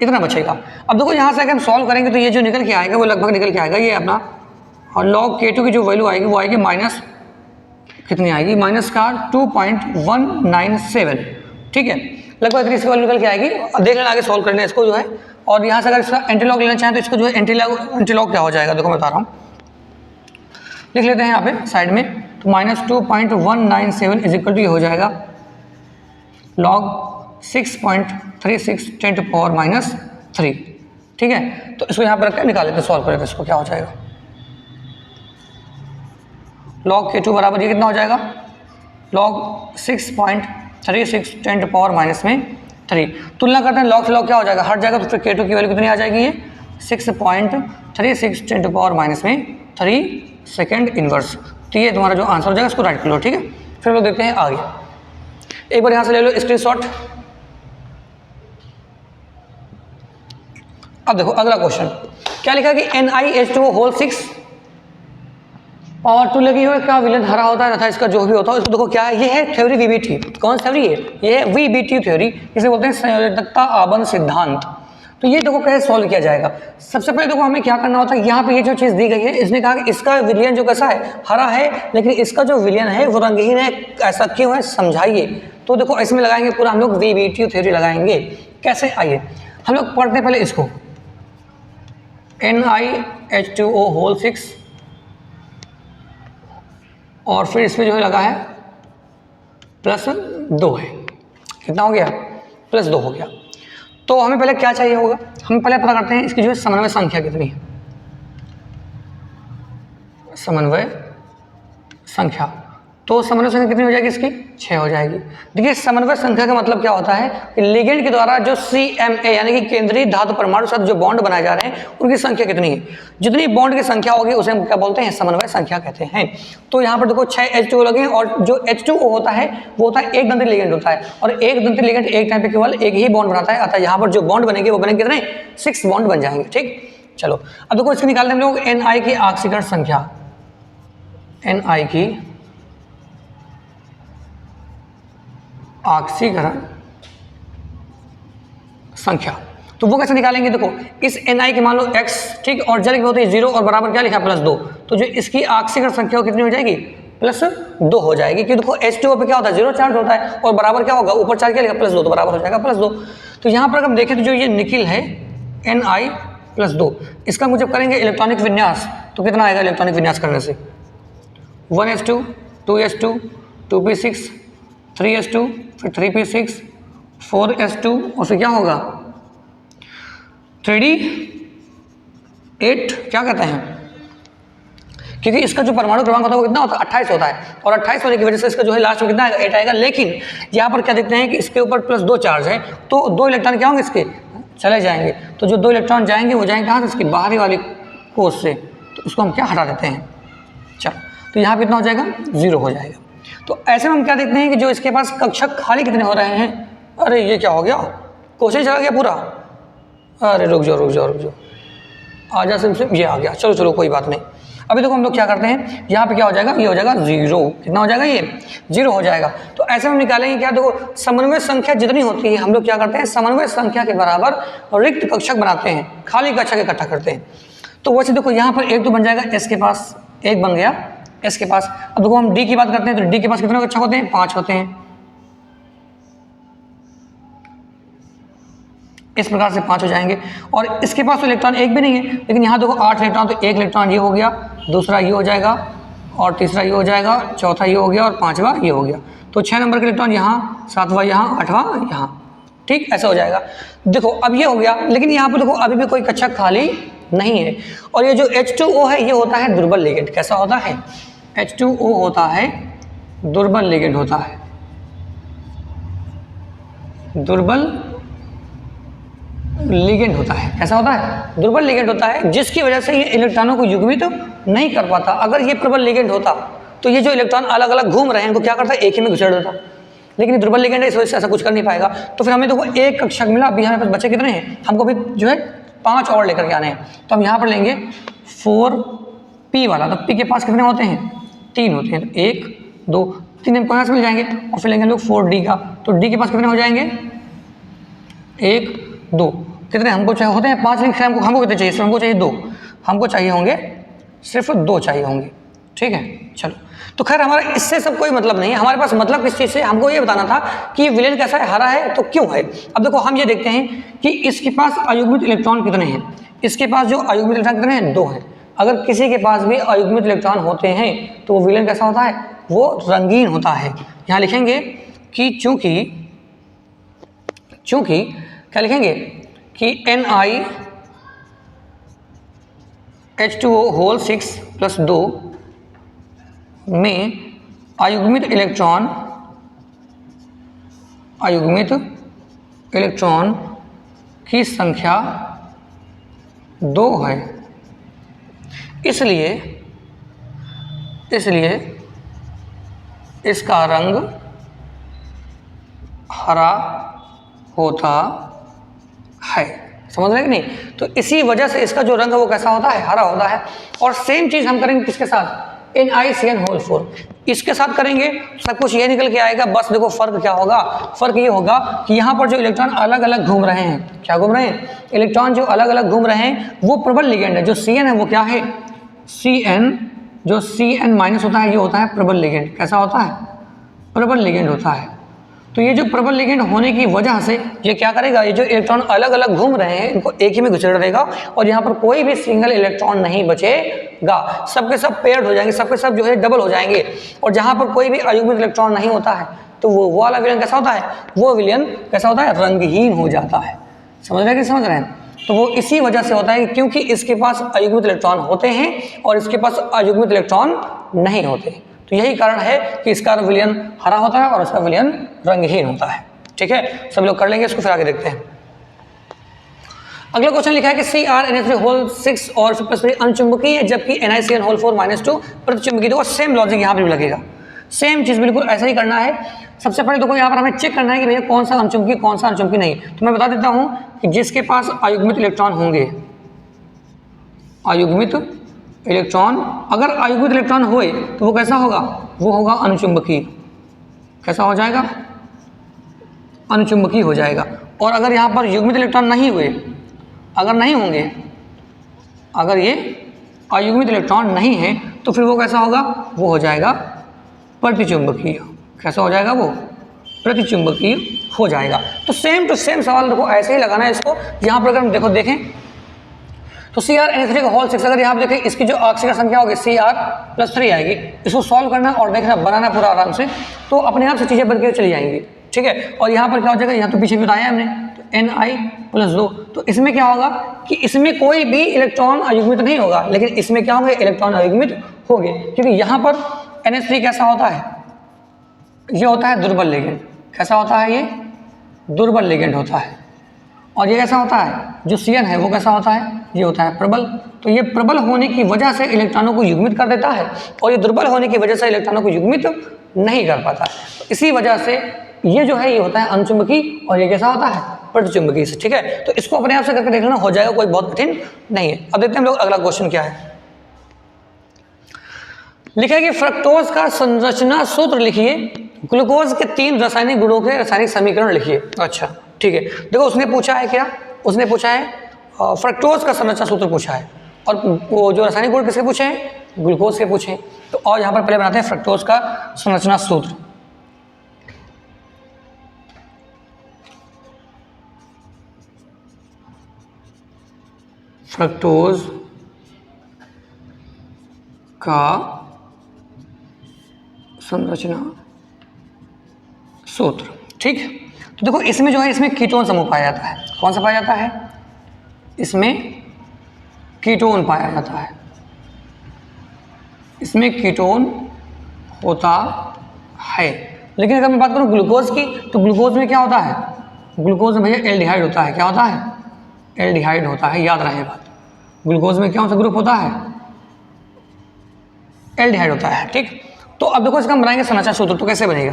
[SPEAKER 1] इतना बचेगा। अब देखो यहाँ से अगर हम सॉल्व करेंगे तो ये जो निकल के आएगा वो लगभग निकल के आएगा ये अपना। और लॉग K2 की जो वैल्यू आएगी वो आएगी माइनस कितनी आएगी? माइनस का 2.197, ठीक है। लगभग इसकी वैल्यू निकल के आएगी। अब देख लेना आगे सॉल्व करना है इसको जो है। और यहाँ से अगर इसका एंटीलॉग लेना चाहें तो इसको जो है एंटीलॉग क्या हो जाएगा? देखो मैं बता रहा हूँ, लिख लेते हैं यहाँ पे साइड में। तो माइनस 2.197 इज इक्वल टू ये हो जाएगा लॉग 6.36 10 to the power -3, ठीक है। तो इसको यहाँ पर रख के निकाल लेते हैं, सॉल्व करें तो इसको क्या हो जाएगा? लॉग K2 बराबर ये कितना हो जाएगा? Log 6.36 10 to the power -3। तुलना करते हैं लॉग से लॉग क्या हो जाएगा? हट जाएगा। तो फिर K2 की वैल्यू कितनी आ जाएगी? ये 6.36 10 to the power -3 second inverse. तो ये तुम्हारा जो आंसर हो जाएगा इसको राइट कर लो, ठीक है। फिर लोग देखते हैं आगे। एक बार यहाँ से ले लो स्क्रीनशॉट। अब देखो अगला क्वेश्चन क्या लिखा कि NiH2O होल 6 पावर 2 लगी हुई क्या विलेन हरा होता है ना था इसका जो भी होता है। इसको देखो क्या है? ये है थ्योरी VBT। कौन सी थ्योरी है? ये है VBT थ्योरी, इसे बोलते हैं संयोजकता आबंध सिद्धांत। तो ये देखो कैसे सॉल्व किया जाएगा। सबसे पहले देखो हमें क्या करना होता है, यहाँ पे ये जो चीज़ दी गई है इसने कहा कि इसका विलियन जो कैसा है? हरा है, लेकिन इसका जो विलियन है वो रंगहीन है। ऐसा क्यों है? समझाइए। तो देखो इसमें लगाएंगे पूरा हम लोग VBT थ्योरी लगाएंगे। कैसे? आइए हम लोग पढ़ते हैं पहले इसको। NiH2O होल 6 और फिर इसमें जो है लगा है +2 है। कितना हो गया? +2 हो गया। तो हमें पहले क्या चाहिए होगा? हम पहले पता करते हैं इसकी जो है समन्वय संख्या कितनी है। समन्वय संख्या, तो समन्वय संख्या कितनी हो जाएगी इसकी? 6 हो जाएगी। देखिए समन्वय संख्या का मतलब क्या होता है कि लिगेंड के द्वारा जो CMA यानी कि केंद्रीय धातु परमाणु साथ जो बॉन्ड बनाए जा रहे हैं उनकी संख्या कितनी है। जितनी बॉन्ड की संख्या होगी उसे हम क्या बोलते हैं? समन्वय संख्या कहते हैं। तो यहाँ पर देखो 6 H2O लगे हैं और जो H2O होता है वो होता है एक दंती लिगेंड होता है और एक दंती लिगेंड एक टाइम पे केवल एक ही बॉन्ड बनाता है। अतः यहाँ पर जो बॉन्ड बनेंगे वो बनेंगे कितने? 6 बॉन्ड बन जाएंगे, ठीक। चलो अब देखो इसके निकालते हैं हम लोग Ni की ऑक्सीकरण संख्या। Ni की ऑक्सीकरण संख्या तो वो कैसे निकालेंगे? देखो इस Ni के मान लो x, ठीक, और जल की होती है 0 और बराबर क्या लिखा? +2। तो जो इसकी ऑक्सीकरण संख्या कितनी हो जाएगी? +2 हो जाएगी। क्योंकि देखो H2O पे क्या होता है? 0 चार्ज होता है और बराबर क्या होगा? ऊपर चार्ज क्या लिखा? +2, तो बराबर हो जाएगा +2। तो यहाँ पर हम देखें तो जो ये निकिल है Ni+2, इसका मुझे करेंगे इलेक्ट्रॉनिक विन्यास तो कितना आएगा इलेक्ट्रॉनिक विन्यास करने से? 1s2 2s2, 2p6, 3s2, फिर 3p6, 4s2 और फिर क्या होगा 3d8 क्या कहते हैं, क्योंकि इसका जो परमाणु क्रमांक होता है वो कितना होता है 28 होता है, और 28 होने की वजह से इसका जो है लास्ट में कितना आएगा 8 आएगा। लेकिन यहाँ पर क्या देखते हैं कि इसके ऊपर +2 चार्ज है, तो 2 इलेक्ट्रॉन क्या होंगे इसके चले जाएंगे। तो जो 2 इलेक्ट्रॉन जाएंगे वो जाएंगे कहाँ से, इसकी बाहरी वाली कोष से, तो उसको हम क्या हटा देते हैं। चलो, तो यहाँ पर कितना हो जाएगा 0 हो जाएगा। तो ऐसे में हम क्या देखते हैं कि जो इसके पास कक्षक खाली कितने हो रहे हैं। अरे ये क्या हो गया, कोशिश चला गया पूरा। अरे रुक जाओ आजा सिम ये आ गया। चलो कोई बात नहीं। अभी देखो हम लोग क्या करते हैं, यहाँ पे क्या हो जाएगा, ये हो जाएगा 0। कितना हो जाएगा, ये 0 हो जाएगा। तो ऐसे में निकालेंगे क्या, देखो समन्वय संख्या जितनी होती है हम लोग क्या करते हैं, समन्वय संख्या के बराबर रिक्त कक्षक बनाते हैं, खाली कक्षक इकट्ठा करते हैं। तो वैसे देखो यहाँ पर 1 तो बन जाएगा, एस के पास 1 बन गया, एस के पास। अब देखो हम डी की बात करते हैं तो डी के पास कितने कक्षक होते हैं, 5 होते हैं। इस प्रकार से 5 हो जाएंगे। और इसके पास तो इलेक्ट्रॉन एक भी नहीं है, लेकिन यहाँ देखो 8 इलेक्ट्रॉन, तो 1 इलेक्ट्रॉन ये हो गया, दूसरा ये हो जाएगा, और तीसरा ये हो जाएगा, चौथा ये हो गया, और 5वां ये हो गया। तो 6 नंबर के इलेक्ट्रॉन यहाँ, 7वां यहाँ, 8वां यहाँ, ठीक ऐसा हो जाएगा। देखो अब ये हो गया, लेकिन यहाँ पर देखो अभी भी कोई कक्षक खाली नहीं है। और ये जो H2O है ये होता है दुर्बल लिगेंड। कैसा होता है, H2O होता है दुर्बल लिगेंड होता है, दुर्बल लिगेंड होता है। कैसा होता है, दुर्बल लिगेंड होता है, जिसकी वजह से ये इलेक्ट्रॉनों को युग्मित नहीं कर पाता। अगर ये प्रबल लिगेंड होता तो ये जो इलेक्ट्रॉन अलग अलग घूम रहे हैं इनको क्या करता है, एक ही में घुसेड़ देता। लेकिन दुर्बल लिगेंड है, इस वजह से ऐसा कुछ कर नहीं पाएगा। तो फिर हमें देखो 1 कक्षक मिला। अभी हमारे पास बचे कितने हैं, हमको भी जो है 5 और लेकर के आने हैं। तो हम यहाँ पर लेंगे 4p वाला। तो p के पास कितने होते हैं, 3 होते हैं। तो 1 2 3 हमको यहाँ से मिल जाएंगे। और फिर लेंगे हम लोग 4d का। तो d के पास कितने हो जाएंगे, 1 2 कितने हमको चाहिए होते हैं 5, लेकिन हमको कितने चाहिए, हमको चाहिए 2, हमको चाहिए होंगे सिर्फ 2 चाहिए होंगे। ठीक है, चलो। तो खैर हमारा इससे सब कोई मतलब नहीं है, हमारे पास मतलब किस चीज़ से, हमको ये बताना था कि विलेन कैसा है, हरा है तो क्यों है। अब देखो हम ये देखते हैं कि इसके पास अयुग्मित इलेक्ट्रॉन कितने हैं। इसके पास जो अयुग्मित इलेक्ट्रॉन कितने हैं, 2 हैं। अगर किसी के पास भी अयुग्मित इलेक्ट्रॉन होते हैं तो वो विलेन कैसा होता है, वो रंगीन होता है। यहाँ लिखेंगे कि चूंकि क्या लिखेंगे कि NiH2O होल 6 + 2 में अयुग्मित इलेक्ट्रॉन की संख्या 2 है। इसलिए इसका रंग हरा होता है। समझ रहे कि नहीं। तो इसी वजह से इसका जो रंग है वो कैसा होता है, हरा होता है। और सेम चीज़ हम करेंगे किसके साथ, NiCN होल 4 इसके साथ करेंगे, सब कुछ ये निकल के आएगा। बस देखो फर्क क्या होगा, फर्क ये होगा कि यहाँ पर जो इलेक्ट्रॉन अलग अलग घूम रहे हैं, क्या घूम रहे हैं, इलेक्ट्रॉन जो अलग अलग घूम रहे हैं वो प्रबल लिगेंड है। जो Cn है वो क्या है, Cn जो Cn- होता है ये होता है प्रबल लिगेंड। कैसा होता है, प्रबल लिगेंड होता है। तो ये जो प्रबल लिगेंड होने की वजह से ये क्या करेगा, ये जो इलेक्ट्रॉन अलग अलग घूम रहे हैं इनको एक ही में घुसेड़ देगा, और यहाँ पर कोई भी सिंगल इलेक्ट्रॉन नहीं बचेगा। सबके सब पेयर्ड हो जाएंगे, सबके सब जो है डबल हो जाएंगे। और जहाँ पर कोई भी अयुग्मित इलेक्ट्रॉन नहीं होता है तो वो वाला विलयन कैसा होता है, वो विलयन कैसा होता है, रंगहीन हो जाता है। समझ रहे हैं कि समझ रहे हैं। तो वो इसी वजह से होता है क्योंकि इसके पास अयुग्मित इलेक्ट्रॉन होते हैं और इसके पास अयुग्मित इलेक्ट्रॉन नहीं होते। तो यही कारण है कि इसका विलयन हरा होता है और इसका विलयन रंगहीन होता है। ठीक है, सब लोग कर लेंगे इसको, फिर आगे देखते हैं। अगला क्वेश्चन लिखा है कि CrNH3 होल 6 और +3 अनचुंबकीय है, जबकि NiCN होल 4 -2 प्रतिचुंबकीय। देखो सेम लॉजिक यहाँ पर भी लगेगा, सेम चीज़ बिल्कुल ऐसा ही करना है। सबसे पहले देखो यहाँ पर हमें चेक करना है कि भैया कौन सा अनचुंबकीय कौन सा अनचुंबकीय नहीं। तो मैं बता देता हूँ कि जिसके पास अयुग्मित इलेक्ट्रॉन होंगे, अयुग्मित इलेक्ट्रॉन, अगर अयुग्मित इलेक्ट्रॉन हुए तो वो कैसा होगा, वो होगा अनुचुंबकीय। कैसा हो जाएगा, अनुचुंबकीय हो जाएगा। और अगर यहाँ पर युग्मित इलेक्ट्रॉन नहीं हुए, अगर नहीं होंगे, अगर ये अयुग्मित इलेक्ट्रॉन नहीं है तो फिर वो कैसा होगा, वो हो जाएगा प्रतिचुंबकीय। कैसा हो जाएगा, वो प्रतिचुंबकीय हो जाएगा। तो सेम टू सेम सवाल देखो ऐसे ही लगाना है इसको। यहाँ पर अगर हम देखें तो CrNH3 का होल 6 अगर यहाँ पे देखें इसकी जो ऑक्सीजन संख्या होगी Cr+3 आएगी। इसको सॉल्व करना और देखना बनाना पूरा आराम से, तो अपने आप से चीज़ें बनकर चली जाएंगी, ठीक है। और यहाँ पर क्या हो जाएगा, यहाँ तो पीछे भी बताया हमने, तो Ni+2। तो इसमें क्या होगा कि इसमें कोई भी इलेक्ट्रॉन अयुग्मित नहीं होगा, लेकिन इसमें क्या होंगे, इलेक्ट्रॉन अयुग्मित होंगे, क्योंकि यहाँ पर NH3 कैसा होता है, ये होता है दुर्बल लिगेंड। कैसा होता है, ये दुर्बल लिगेंड होता है। और ये कैसा होता है, जो Cn है वो कैसा होता है, ये होता है प्रबल। तो ये प्रबल होने की वजह से इलेक्ट्रॉनों को युग्मित कर देता है, और ये दुर्बल होने की वजह से इलेक्ट्रॉनों को युग्मित नहीं कर पाता। तो इसी वजह से ये जो है ये होता है अनुचुंबकी, और ये कैसा होता है, प्रतिचुंबकी से, ठीक है। तो इसको अपने आप से करके देख लेना, हो जाएगा, कोई बहुत कठिन नहीं है। अब देखते हैं हम लोग अगला क्वेश्चन क्या है। लिखा है कि फ्रक्टोज का संरचना सूत्र लिखिए, ग्लूकोज के 3 रासायनिक गुणों के रासायनिक समीकरण लिखिए। अच्छा ठीक है, देखो उसने पूछा है क्या, उसने पूछा है फ्रक्टोज का संरचना सूत्र पूछा है, और वो जो रासायनिक गुण किसके पूछे हैं, ग्लूकोज के पूछे हैं। तो और यहाँ पर पहले बनाते हैं फ्रक्टोज का संरचना सूत्र। फ्रक्टोज का संरचना सूत्र, ठीक। तो देखो इसमें जो है, इसमें कीटोन समूह पाया जाता है। कौन सा पाया जाता है, इसमें कीटोन पाया जाता है, इसमें कीटोन होता है। लेकिन अगर मैं बात करूं ग्लूकोज की, तो ग्लूकोज में क्या होता है, ग्लूकोज में भैया एल्डिहाइड होता है। क्या होता है, एल्डिहाइड होता है, याद रहे बात। ग्लूकोज में कौन सा ग्रुप होता है, एल्डिहाइड होता है, ठीक। तो अब देखो इसका हम बनाएंगे संरचना सूत्र। तो कैसे बनेगा,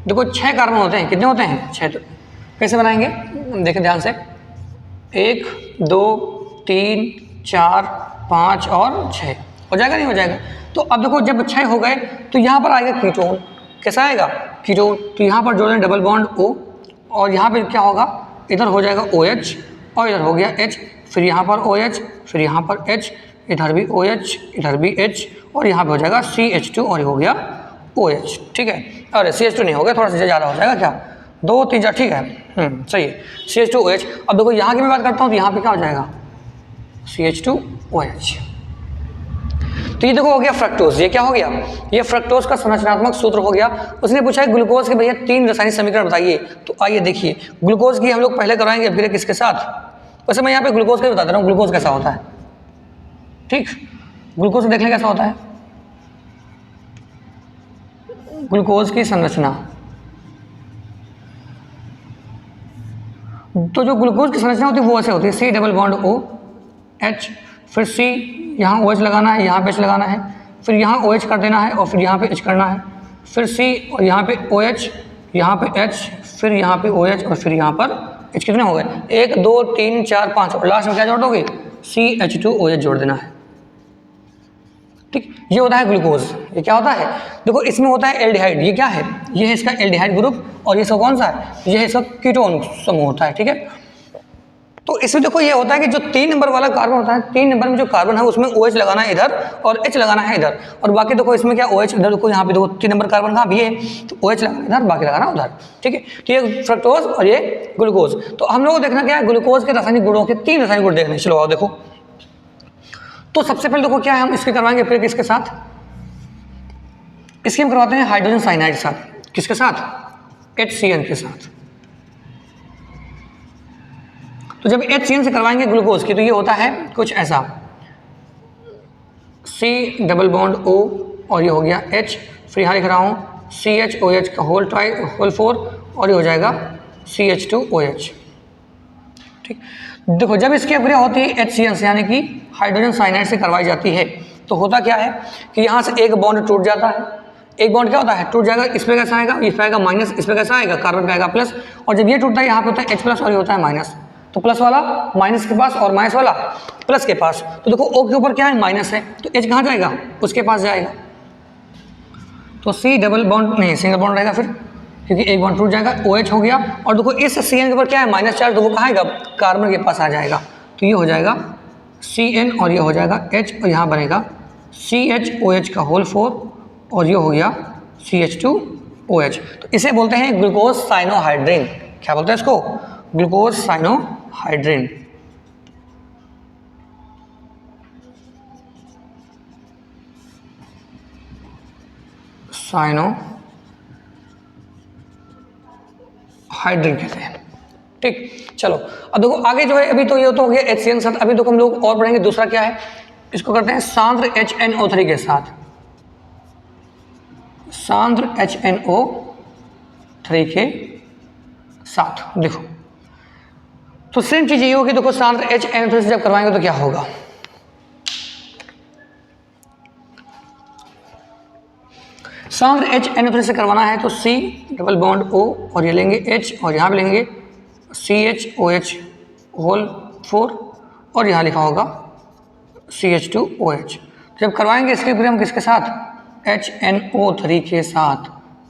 [SPEAKER 1] देखो 6 कार्बन होते हैं, कितने होते हैं, 6। तो कैसे बनाएंगे, देखें ध्यान से, 1 2 3 4 5 और 6 हो जाएगा, नहीं हो जाएगा। तो अब देखो जब 6 हो गए तो यहाँ पर आएगा कीटोन। कैसा आएगा, कीटोन। तो यहाँ पर जोड़ दें डबल बॉन्ड O, और यहाँ पर क्या होगा, इधर हो जाएगा OH, और इधर हो गया H, फिर यहाँ पर OH, फिर यहाँ पर H, इधर भी OH, इधर भी H, और यहाँ पे हो जाएगा CH2, और ये हो गया OH, ठीक है। अरे CH2 नहीं हो गया, थोड़ा सा ज़्यादा हो जाएगा, क्या 2 3 4, ठीक है, सही है, CH2OH। अब देखो यहाँ की मैं बात करता हूँ, तो यहाँ पे क्या हो जाएगा, CH2OH। तो ये देखो हो गया फ्रक्टोज। ये क्या हो गया, ये फ्रक्टोज का संरचनात्मक सूत्र हो गया। उसने पूछा है ग्लूकोज के भैया 3 रासायनिक समीकरण बताइए। तो आइए देखिए, ग्लूकोज की हम लोग पहले कराएंगे, फिर किसके साथ। वैसे मैं यहाँ पे ग्लूकोज का बता दे रहा हूँ, ग्लूकोज कैसा होता है, ठीक। ग्लूकोज देख लें कैसा होता है, ग्लूकोज की संरचना। तो जो ग्लूकोज की संरचना होती है वो ऐसे होती है, C double bond O H, फिर C, यहाँ OH लगाना है, यहाँ पे H लगाना है, फिर यहाँ OH कर देना है, और फिर यहाँ पे H करना है, फिर C, और यहाँ पे OH, यहाँ पे H, फिर यहाँ पे OH, और फिर यहाँ पर H। कितने हो गए, 1 2 3 4 5, और लास्ट में क्या जोड़ दोगे, CH2OH जोड़ देना है, ठीक। ये होता है ग्लूकोज। ये क्या होता है, देखो इसमें होता है एल्डिहाइड। ये क्या है, ये है इसका एल्डिहाइड ग्रुप, और ये इसका कौन सा है, ये है इसका कीटोन समूह होता है, ठीक है। तो इसमें देखो ये होता है कि जो 3 नंबर वाला कार्बन होता है, 3 नंबर में जो कार्बन है उसमें OH लगाना है इधर, और H लगाना है इधर, और बाकी देखो इसमें क्या OH इधर, देखो यहाँ पे देखो 3 नंबर कार्बन कहाँ भी है, तो OH लगाना इधर, बाकी लगाना उधर, ठीक है। तो ये फ्रक्टोज और ये ग्लूकोज। तो हम लोग को देखना क्या है, ग्लूकोज के रासायनिक गुणों के 3 रासायनिक गुण देखने। चलो आओ देखो। तो सबसे पहले देखो क्या है, हम इसके करवाएंगे, फिर किसके साथ, इसके हम करवाते हैं हाइड्रोजन साइनाइड के साथ। किसके साथ, HCN के साथ। तो जब HCN से करवाएंगे ग्लूकोज की, तो ये होता है कुछ ऐसा, C डबल बॉन्ड O, और ये हो गया H, फिर यहाँ लिख रहा हूँ CHOH का होल 4, और ये हो जाएगा CH2OH, ठीक। देखो जब इसकी अभिक्रिया होती है HCN से, यानी कि हाइड्रोजन साइनाइड से करवाई जाती है, तो होता क्या है कि यहाँ से एक बॉन्ड टूट जाता है। एक बॉन्ड क्या होता है, टूट जाएगा। इस पे कैसा आएगा, इस पे आएगा माइनस, इस पे कैसा आएगा, कार्बन पे आएगा प्लस, और जब ये टूटता है यहाँ पे होता है H+, और ये होता है माइनस। तो प्लस वाला माइनस के पास, और माइनस वाला प्लस के पास। तो देखो O के ऊपर क्या है, माइनस है, तो H कहाँ जाएगा, उसके पास जाएगा। तो C डबल बॉन्ड नहीं, सिंगल बॉन्ड रहेगा फिर, क्योंकि एक बॉन्ड टूट जाएगा, OH हो गया। और देखो इस CN के ऊपर क्या है, -चार्ज, तो वो कहाँ आएगा, कार्बन के पास आ जाएगा। तो ये हो जाएगा CN, और ये हो जाएगा H, और यहाँ बनेगा CHOH का होल 4, और ये हो गया CH2OH। तो इसे बोलते हैं ग्लूकोज साइनोहाइड्रिन। क्या बोलते हैं इसको, ग्लूकोज साइनोहाइड्रिन। साइनो हाइड्रिन कहते हैं। ठीक, चलो अब देखो आगे जो है, अभी तो ये तो हो गया HCN के साथ। अभी देखो हम लोग और पढ़ेंगे, दूसरा क्या है, इसको करते हैं सांद्र HNO3 के साथ। सांद्र HNO3 के साथ देखो तो सेम चीज ये होगी। देखो सांद्र HNO3 से जब करवाएंगे तो क्या होगा, सांद्र HNO3 से करवाना है तो C डबल बॉन्ड O और ये लेंगे H और यहाँ पे लेंगे CHOH होल 4 और यहाँ लिखा होगा CH2OH। जब करवाएंगे इसके फिर हम किसके साथ, HNO3 के साथ,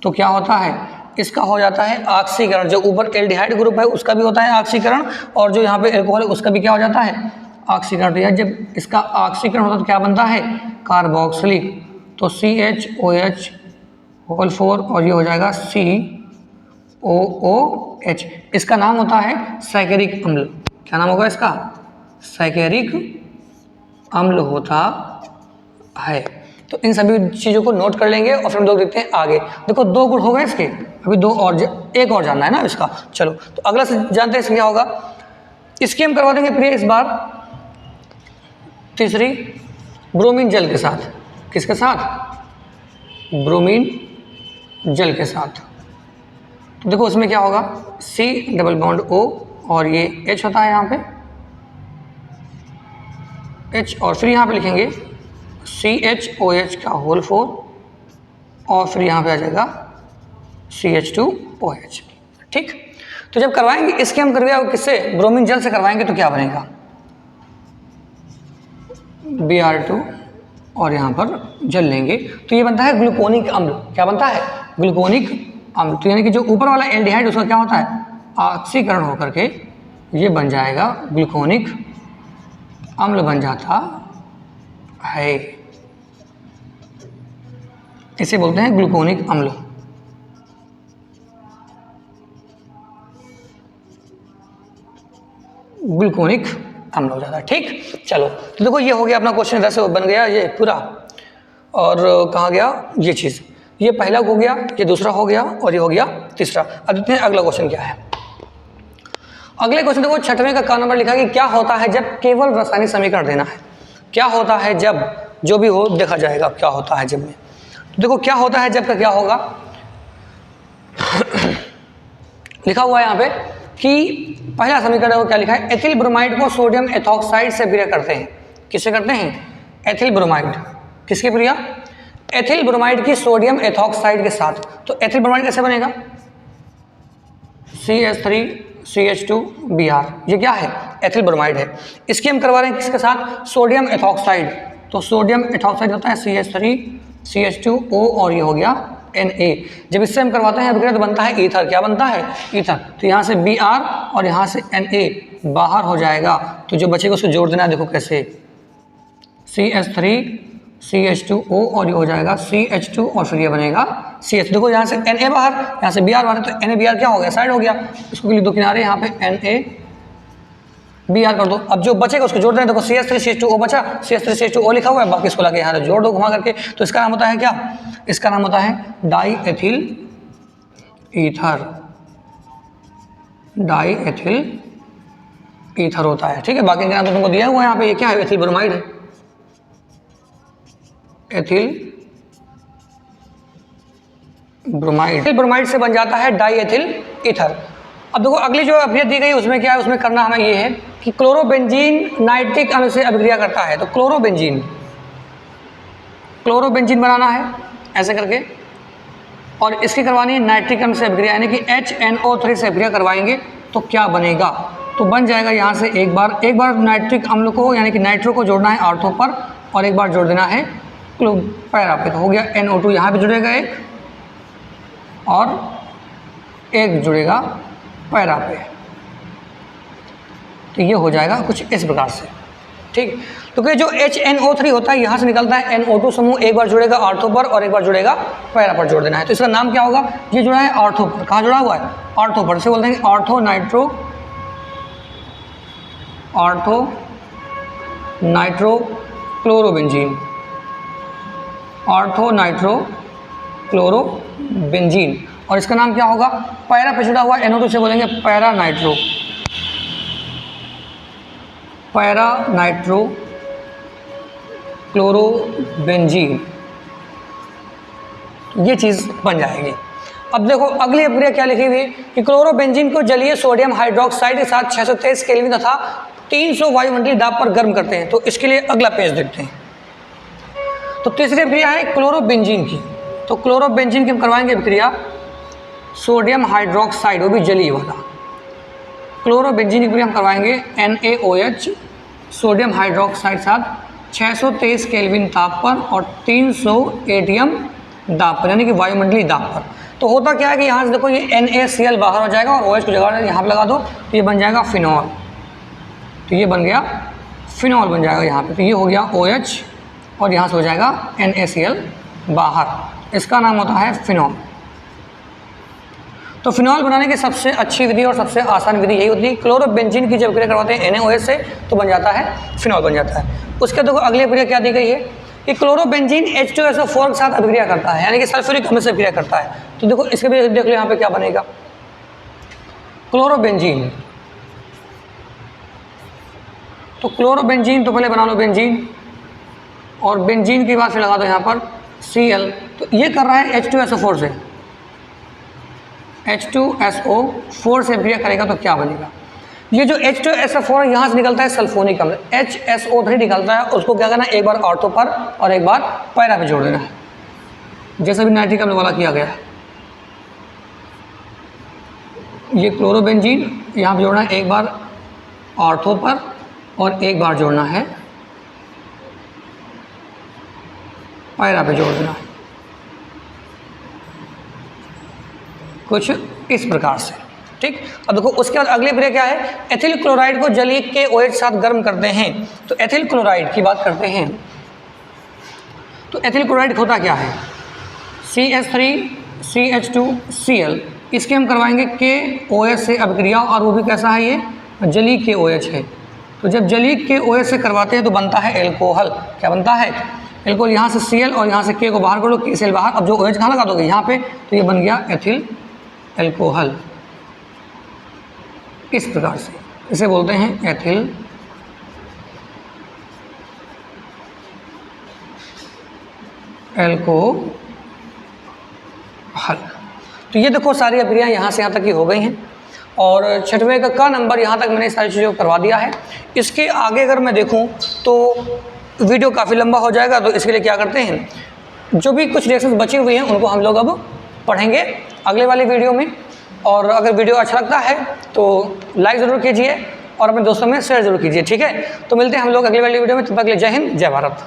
[SPEAKER 1] तो क्या होता है, इसका हो जाता है ऑक्सीकरण। जो ऊपर एल्डिहाइड ग्रुप है उसका भी होता है ऑक्सीकरण, और जो यहाँ पे एल्कोहल है उसका भी क्या हो जाता है, ऑक्सीकरण। तो यार जब इसका ऑक्सीकरण होता है तो क्या बनता है, कार्बोक्सिलिक। तो CHOH होल 4 और ये हो जाएगा COOH। इसका नाम होता है सैकेरिक अम्ल। क्या नाम होगा इसका, सैकेरिक अम्ल होता है। तो इन सभी चीज़ों को नोट कर लेंगे और फिर हम लोग देखते हैं आगे। देखो 2 गुण हो गए इसके, अभी 2 और एक और जानना है ना इसका। चलो तो अगला से जानते हैं इसमें क्या होगा। इसकी हम करवा देंगे प्रिय इस बार तीसरी ब्रोमीन जल के साथ। किसके साथ, ब्रोमीन जल के साथ। तो देखो उसमें क्या होगा, C डबल बॉन्ड O और ये H होता है यहाँ पे H, और फिर यहाँ पे लिखेंगे CHOH का होल 4 और फिर यहाँ पे आ जाएगा CH2OH। ठीक, तो जब करवाएंगे इसके हम करवाएंगे किससे, ब्रोमीन जल से करवाएंगे तो क्या बनेगा, Br2 और यहाँ पर जल लेंगे तो ये बनता है ग्लूकोनिक अम्ल। क्या बनता है, ग्लूकोनिक अम्ल। तो यानी कि जो ऊपर वाला एल्डिहाइड उसका क्या होता है, ऑक्सीकरण होकर के ये बन जाएगा ग्लूकोनिक अम्ल बन जाता है। इसे बोलते हैं ग्लूकोनिक अम्ल। ग्लूकोनिक अम्ल हो जाता है। ठीक, चलो तो देखो ये हो गया अपना क्वेश्चन, इधर से बन गया ये पूरा। और कहाँ गया ये चीज़, ये पहला हो गया, ये दूसरा हो गया और ये हो गया तीसरा। अब देखते हैं अगला क्वेश्चन क्या है। अगले क्वेश्चन देखो 6वें का नंबर लिखा कि क्या होता है जब केवल रासायनिक समीकरण देना है। क्या होता है जब, जो भी हो देखा जाएगा क्या होता है जब में। तो देखो क्या होता है जब का क्या होगा लिखा हुआ है यहाँ पे कि पहला समीकरण को क्या लिखा है, एथिल ब्रोमाइड को सोडियम एथॉक्साइड से क्रिया करते हैं। किससे करते हैं, एथिल ब्रोमाइड। किसकी क्रिया, एथिल ब्रोमाइड की सोडियम एथॉक्साइड के साथ। तो एथिल ब्रोमाइड कैसे बनेगा, CH3CH2Br। ये क्या है, एथिल ब्रोमाइड है। इसकी हम करवा रहे हैं किसके साथ, सोडियम एथॉक्साइड। तो सोडियम एथॉक्साइड होता है CH3CH2O और ये हो गया Na। जब इससे हम करवाते हैं अभिक्रिया तो बनता है ईथर। क्या बनता है, ईथर। तो यहाँ से Br और यहाँ से Na बाहर हो जाएगा, तो जो बचेगा उसको जोड़ देना है। देखो कैसे, CH3CH2O और ये हो जाएगा CH2 और फिर ये बनेगा CH। देखो यहाँ से Na बाहर, यहाँ से Br बाहर, तो NaBr क्या हो गया, साइड हो गया। इसको लिख दो किनारे, यहाँ पे NaBr कर दो। अब जो बचेगा उसको जोड़ देना। देखो CH3CH2O बचा, CH3CH2O लिखा हुआ है, बाकी इसको लगे यहाँ जोड़ दो घुमा करके। तो इसका नाम होता है क्या, इसका नाम होता है die ethyl ether. Die ethyl ether होता है। ठीक है, बाकी का नाम तो तुमको दिया हुआ है यहाँ पे। ये क्या है, एथिल ब्रोमाइड है। एथिल ब्रोमाइड, एथिल ब्रोमाइड से बन जाता है डाई एथिल ईथर। अब देखो अगली जो अभिक्रिया दी गई उसमें क्या है, उसमें करना हमें ये है कि क्लोरोबेंजीन नाइट्रिक अम्ल से अभिक्रिया करता है। तो क्लोरोबेंजीन बनाना है ऐसे करके, और इसकी करवानी है नाइट्रिक अम्ल से अभिक्रिया, यानी कि HNO3 से अभिक्रिया करवाएंगे तो क्या बनेगा, तो बन जाएगा यहाँ से एक बार नाइट्रिक अम्ल को यानी कि नाइट्रो को जोड़ना है ऑर्थो पर और एक बार जोड़ देना है पैरा पे। तो हो गया NO2 यहाँ पे जुड़ेगा एक और एक जुड़ेगा पैरा पे। तो ये हो जाएगा कुछ इस प्रकार से। ठीक, तो कि जो HNO3 होता है यहाँ से निकलता है NO2 समूह, एक बार जुड़ेगा ऑर्थो पर और एक बार जुड़ेगा पैरा पर जोड़ देना है। तो इसका नाम क्या होगा, ये जुड़ा है ऑर्थो पर। कहाँ जुड़ा हुआ है, ऑर्थो पर। इसे बोलते हैं ortho nitro chlorobenzene. Ortho nitro chlorobenzene, और इसका नाम क्या होगा, पैरा पे जुड़ा हुआ NO2 से बोलेंगे पैरा नाइट्रो क्लोरोबेंजीन, ये चीज़ बन जाएगी। अब देखो अगली अभिक्रिया क्या लिखी हुई है कि क्लोरोबेंजीन को जलीय सोडियम हाइड्रोक्साइड के साथ 623 केल्विन तथा 300 वायुमंडलीय दाब पर गर्म करते हैं। तो इसके लिए अगला पेज देखते हैं। तो तीसरी अभिक्रिया है क्लोरोबेंजीन की। तो क्लोरोबेंजीन की हम करवाएंगे अभिक्रिया सोडियम हाइड्रोक्साइड, वो भी जलीय वाला। क्लोरोबेंजीन की अभिक्रिया हम करवाएंगे NaOH सोडियम हाइड्रोक्साइड साथ 623 केल्विन ताप पर और 300 ATM दाब पर, यानी कि वायुमंडलीय दाब पर। तो होता क्या है कि यहाँ से देखो ये NaCl बाहर हो जाएगा और OH को जगह यहाँ पर लगा दो तो ये बन जाएगा फिनॉल। तो ये बन गया फिनॉल बन जाएगा यहाँ पे। तो ये हो गया OH और यहाँ से हो जाएगा NaCl बाहर, इसका नाम होता है फिनॉल। तो फिनॉल बनाने की सबसे अच्छी विधि और सबसे आसान विधि यही होती है। क्लोरोबेंजीन की जब अभिक्रिया करवाते हैं NaOH से तो बन जाता है फिनॉल बन जाता है। उसके देखो अगली अभिक्रिया क्या दी गई है कि क्लोरोबेंजीन H2SO4 के साथ अभिक्रिया करता है, यानी कि सल्फ्यूरिक अम्ल से अभिक्रिया करता है। तो देखो इसके भी देख लो यहाँ पे क्या बनेगा, क्लोरोबेंजीन। तो क्लोरोबेंजीन तो पहले बना लो बेंजीन, और बेंजीन की बात से लगा दो यहाँ पर Cl। तो ये कर रहा है H2SO4 से, H2SO4 से अभिक्रिया करेगा तो क्या बनेगा, ये जो H2SO4 यहाँ से निकलता है सल्फोनिक अम्ल, HSO3 निकलता है, उसको क्या करना है एक बार ऑर्थो पर और एक बार पैरा पे जोड़ देना है, जैसा भी नाइट्रिक अम्ल वाला किया गया है। ये क्लोरोबेंजीन यहाँ पे जोड़ना है एक बार ऑर्थो पर और एक बार जोड़ना है पैरा पे जोड़ देना है, कुछ इस प्रकार से। ठीक, अब देखो उसके बाद अगली अभिक्रिया क्या है, एथिल क्लोराइड को जलीय के OH साथ गर्म करते हैं। तो एथिल क्लोराइड की बात करते हैं। तो एथिल क्लोराइड होता क्या है, CH3CH2Cl, इसके हम करवाएंगे KOH से अभिक्रिया, और वो भी कैसा है, ये जलीय KOH है। तो जब जलीय KOH से करवाते हैं तो बनता है एल्कोहल। क्या बनता है, एल्कोहल। यहाँ से Cl और यहाँ से K को बाहर कर लो, KCl बाहर। अब जो OH कहाँ लगा दोगे, यहाँ पे, तो ये बन गया एथिल एल्कोहल। इस प्रकार से इसे बोलते हैं एथिल एल्कोहल। तो ये देखो सारी अभिक्रियाएं यहाँ से यहाँ तक की हो गई हैं, और छठवें का नंबर यहाँ तक मैंने सारी चीज़ों को करवा दिया है। इसके आगे अगर मैं देखूँ तो वीडियो काफ़ी लंबा हो जाएगा, तो इसके लिए क्या करते हैं, जो भी कुछ रिएक्शंस बचे हुए हैं उनको हम लोग अब पढ़ेंगे अगले वाली वीडियो में। और अगर वीडियो अच्छा लगता है तो लाइक ज़रूर कीजिए और अपने दोस्तों में शेयर ज़रूर कीजिए। ठीक है, तो मिलते हैं हम लोग अगली वाली वीडियो में। तब तक के लिए जय हिंद, जय भारत।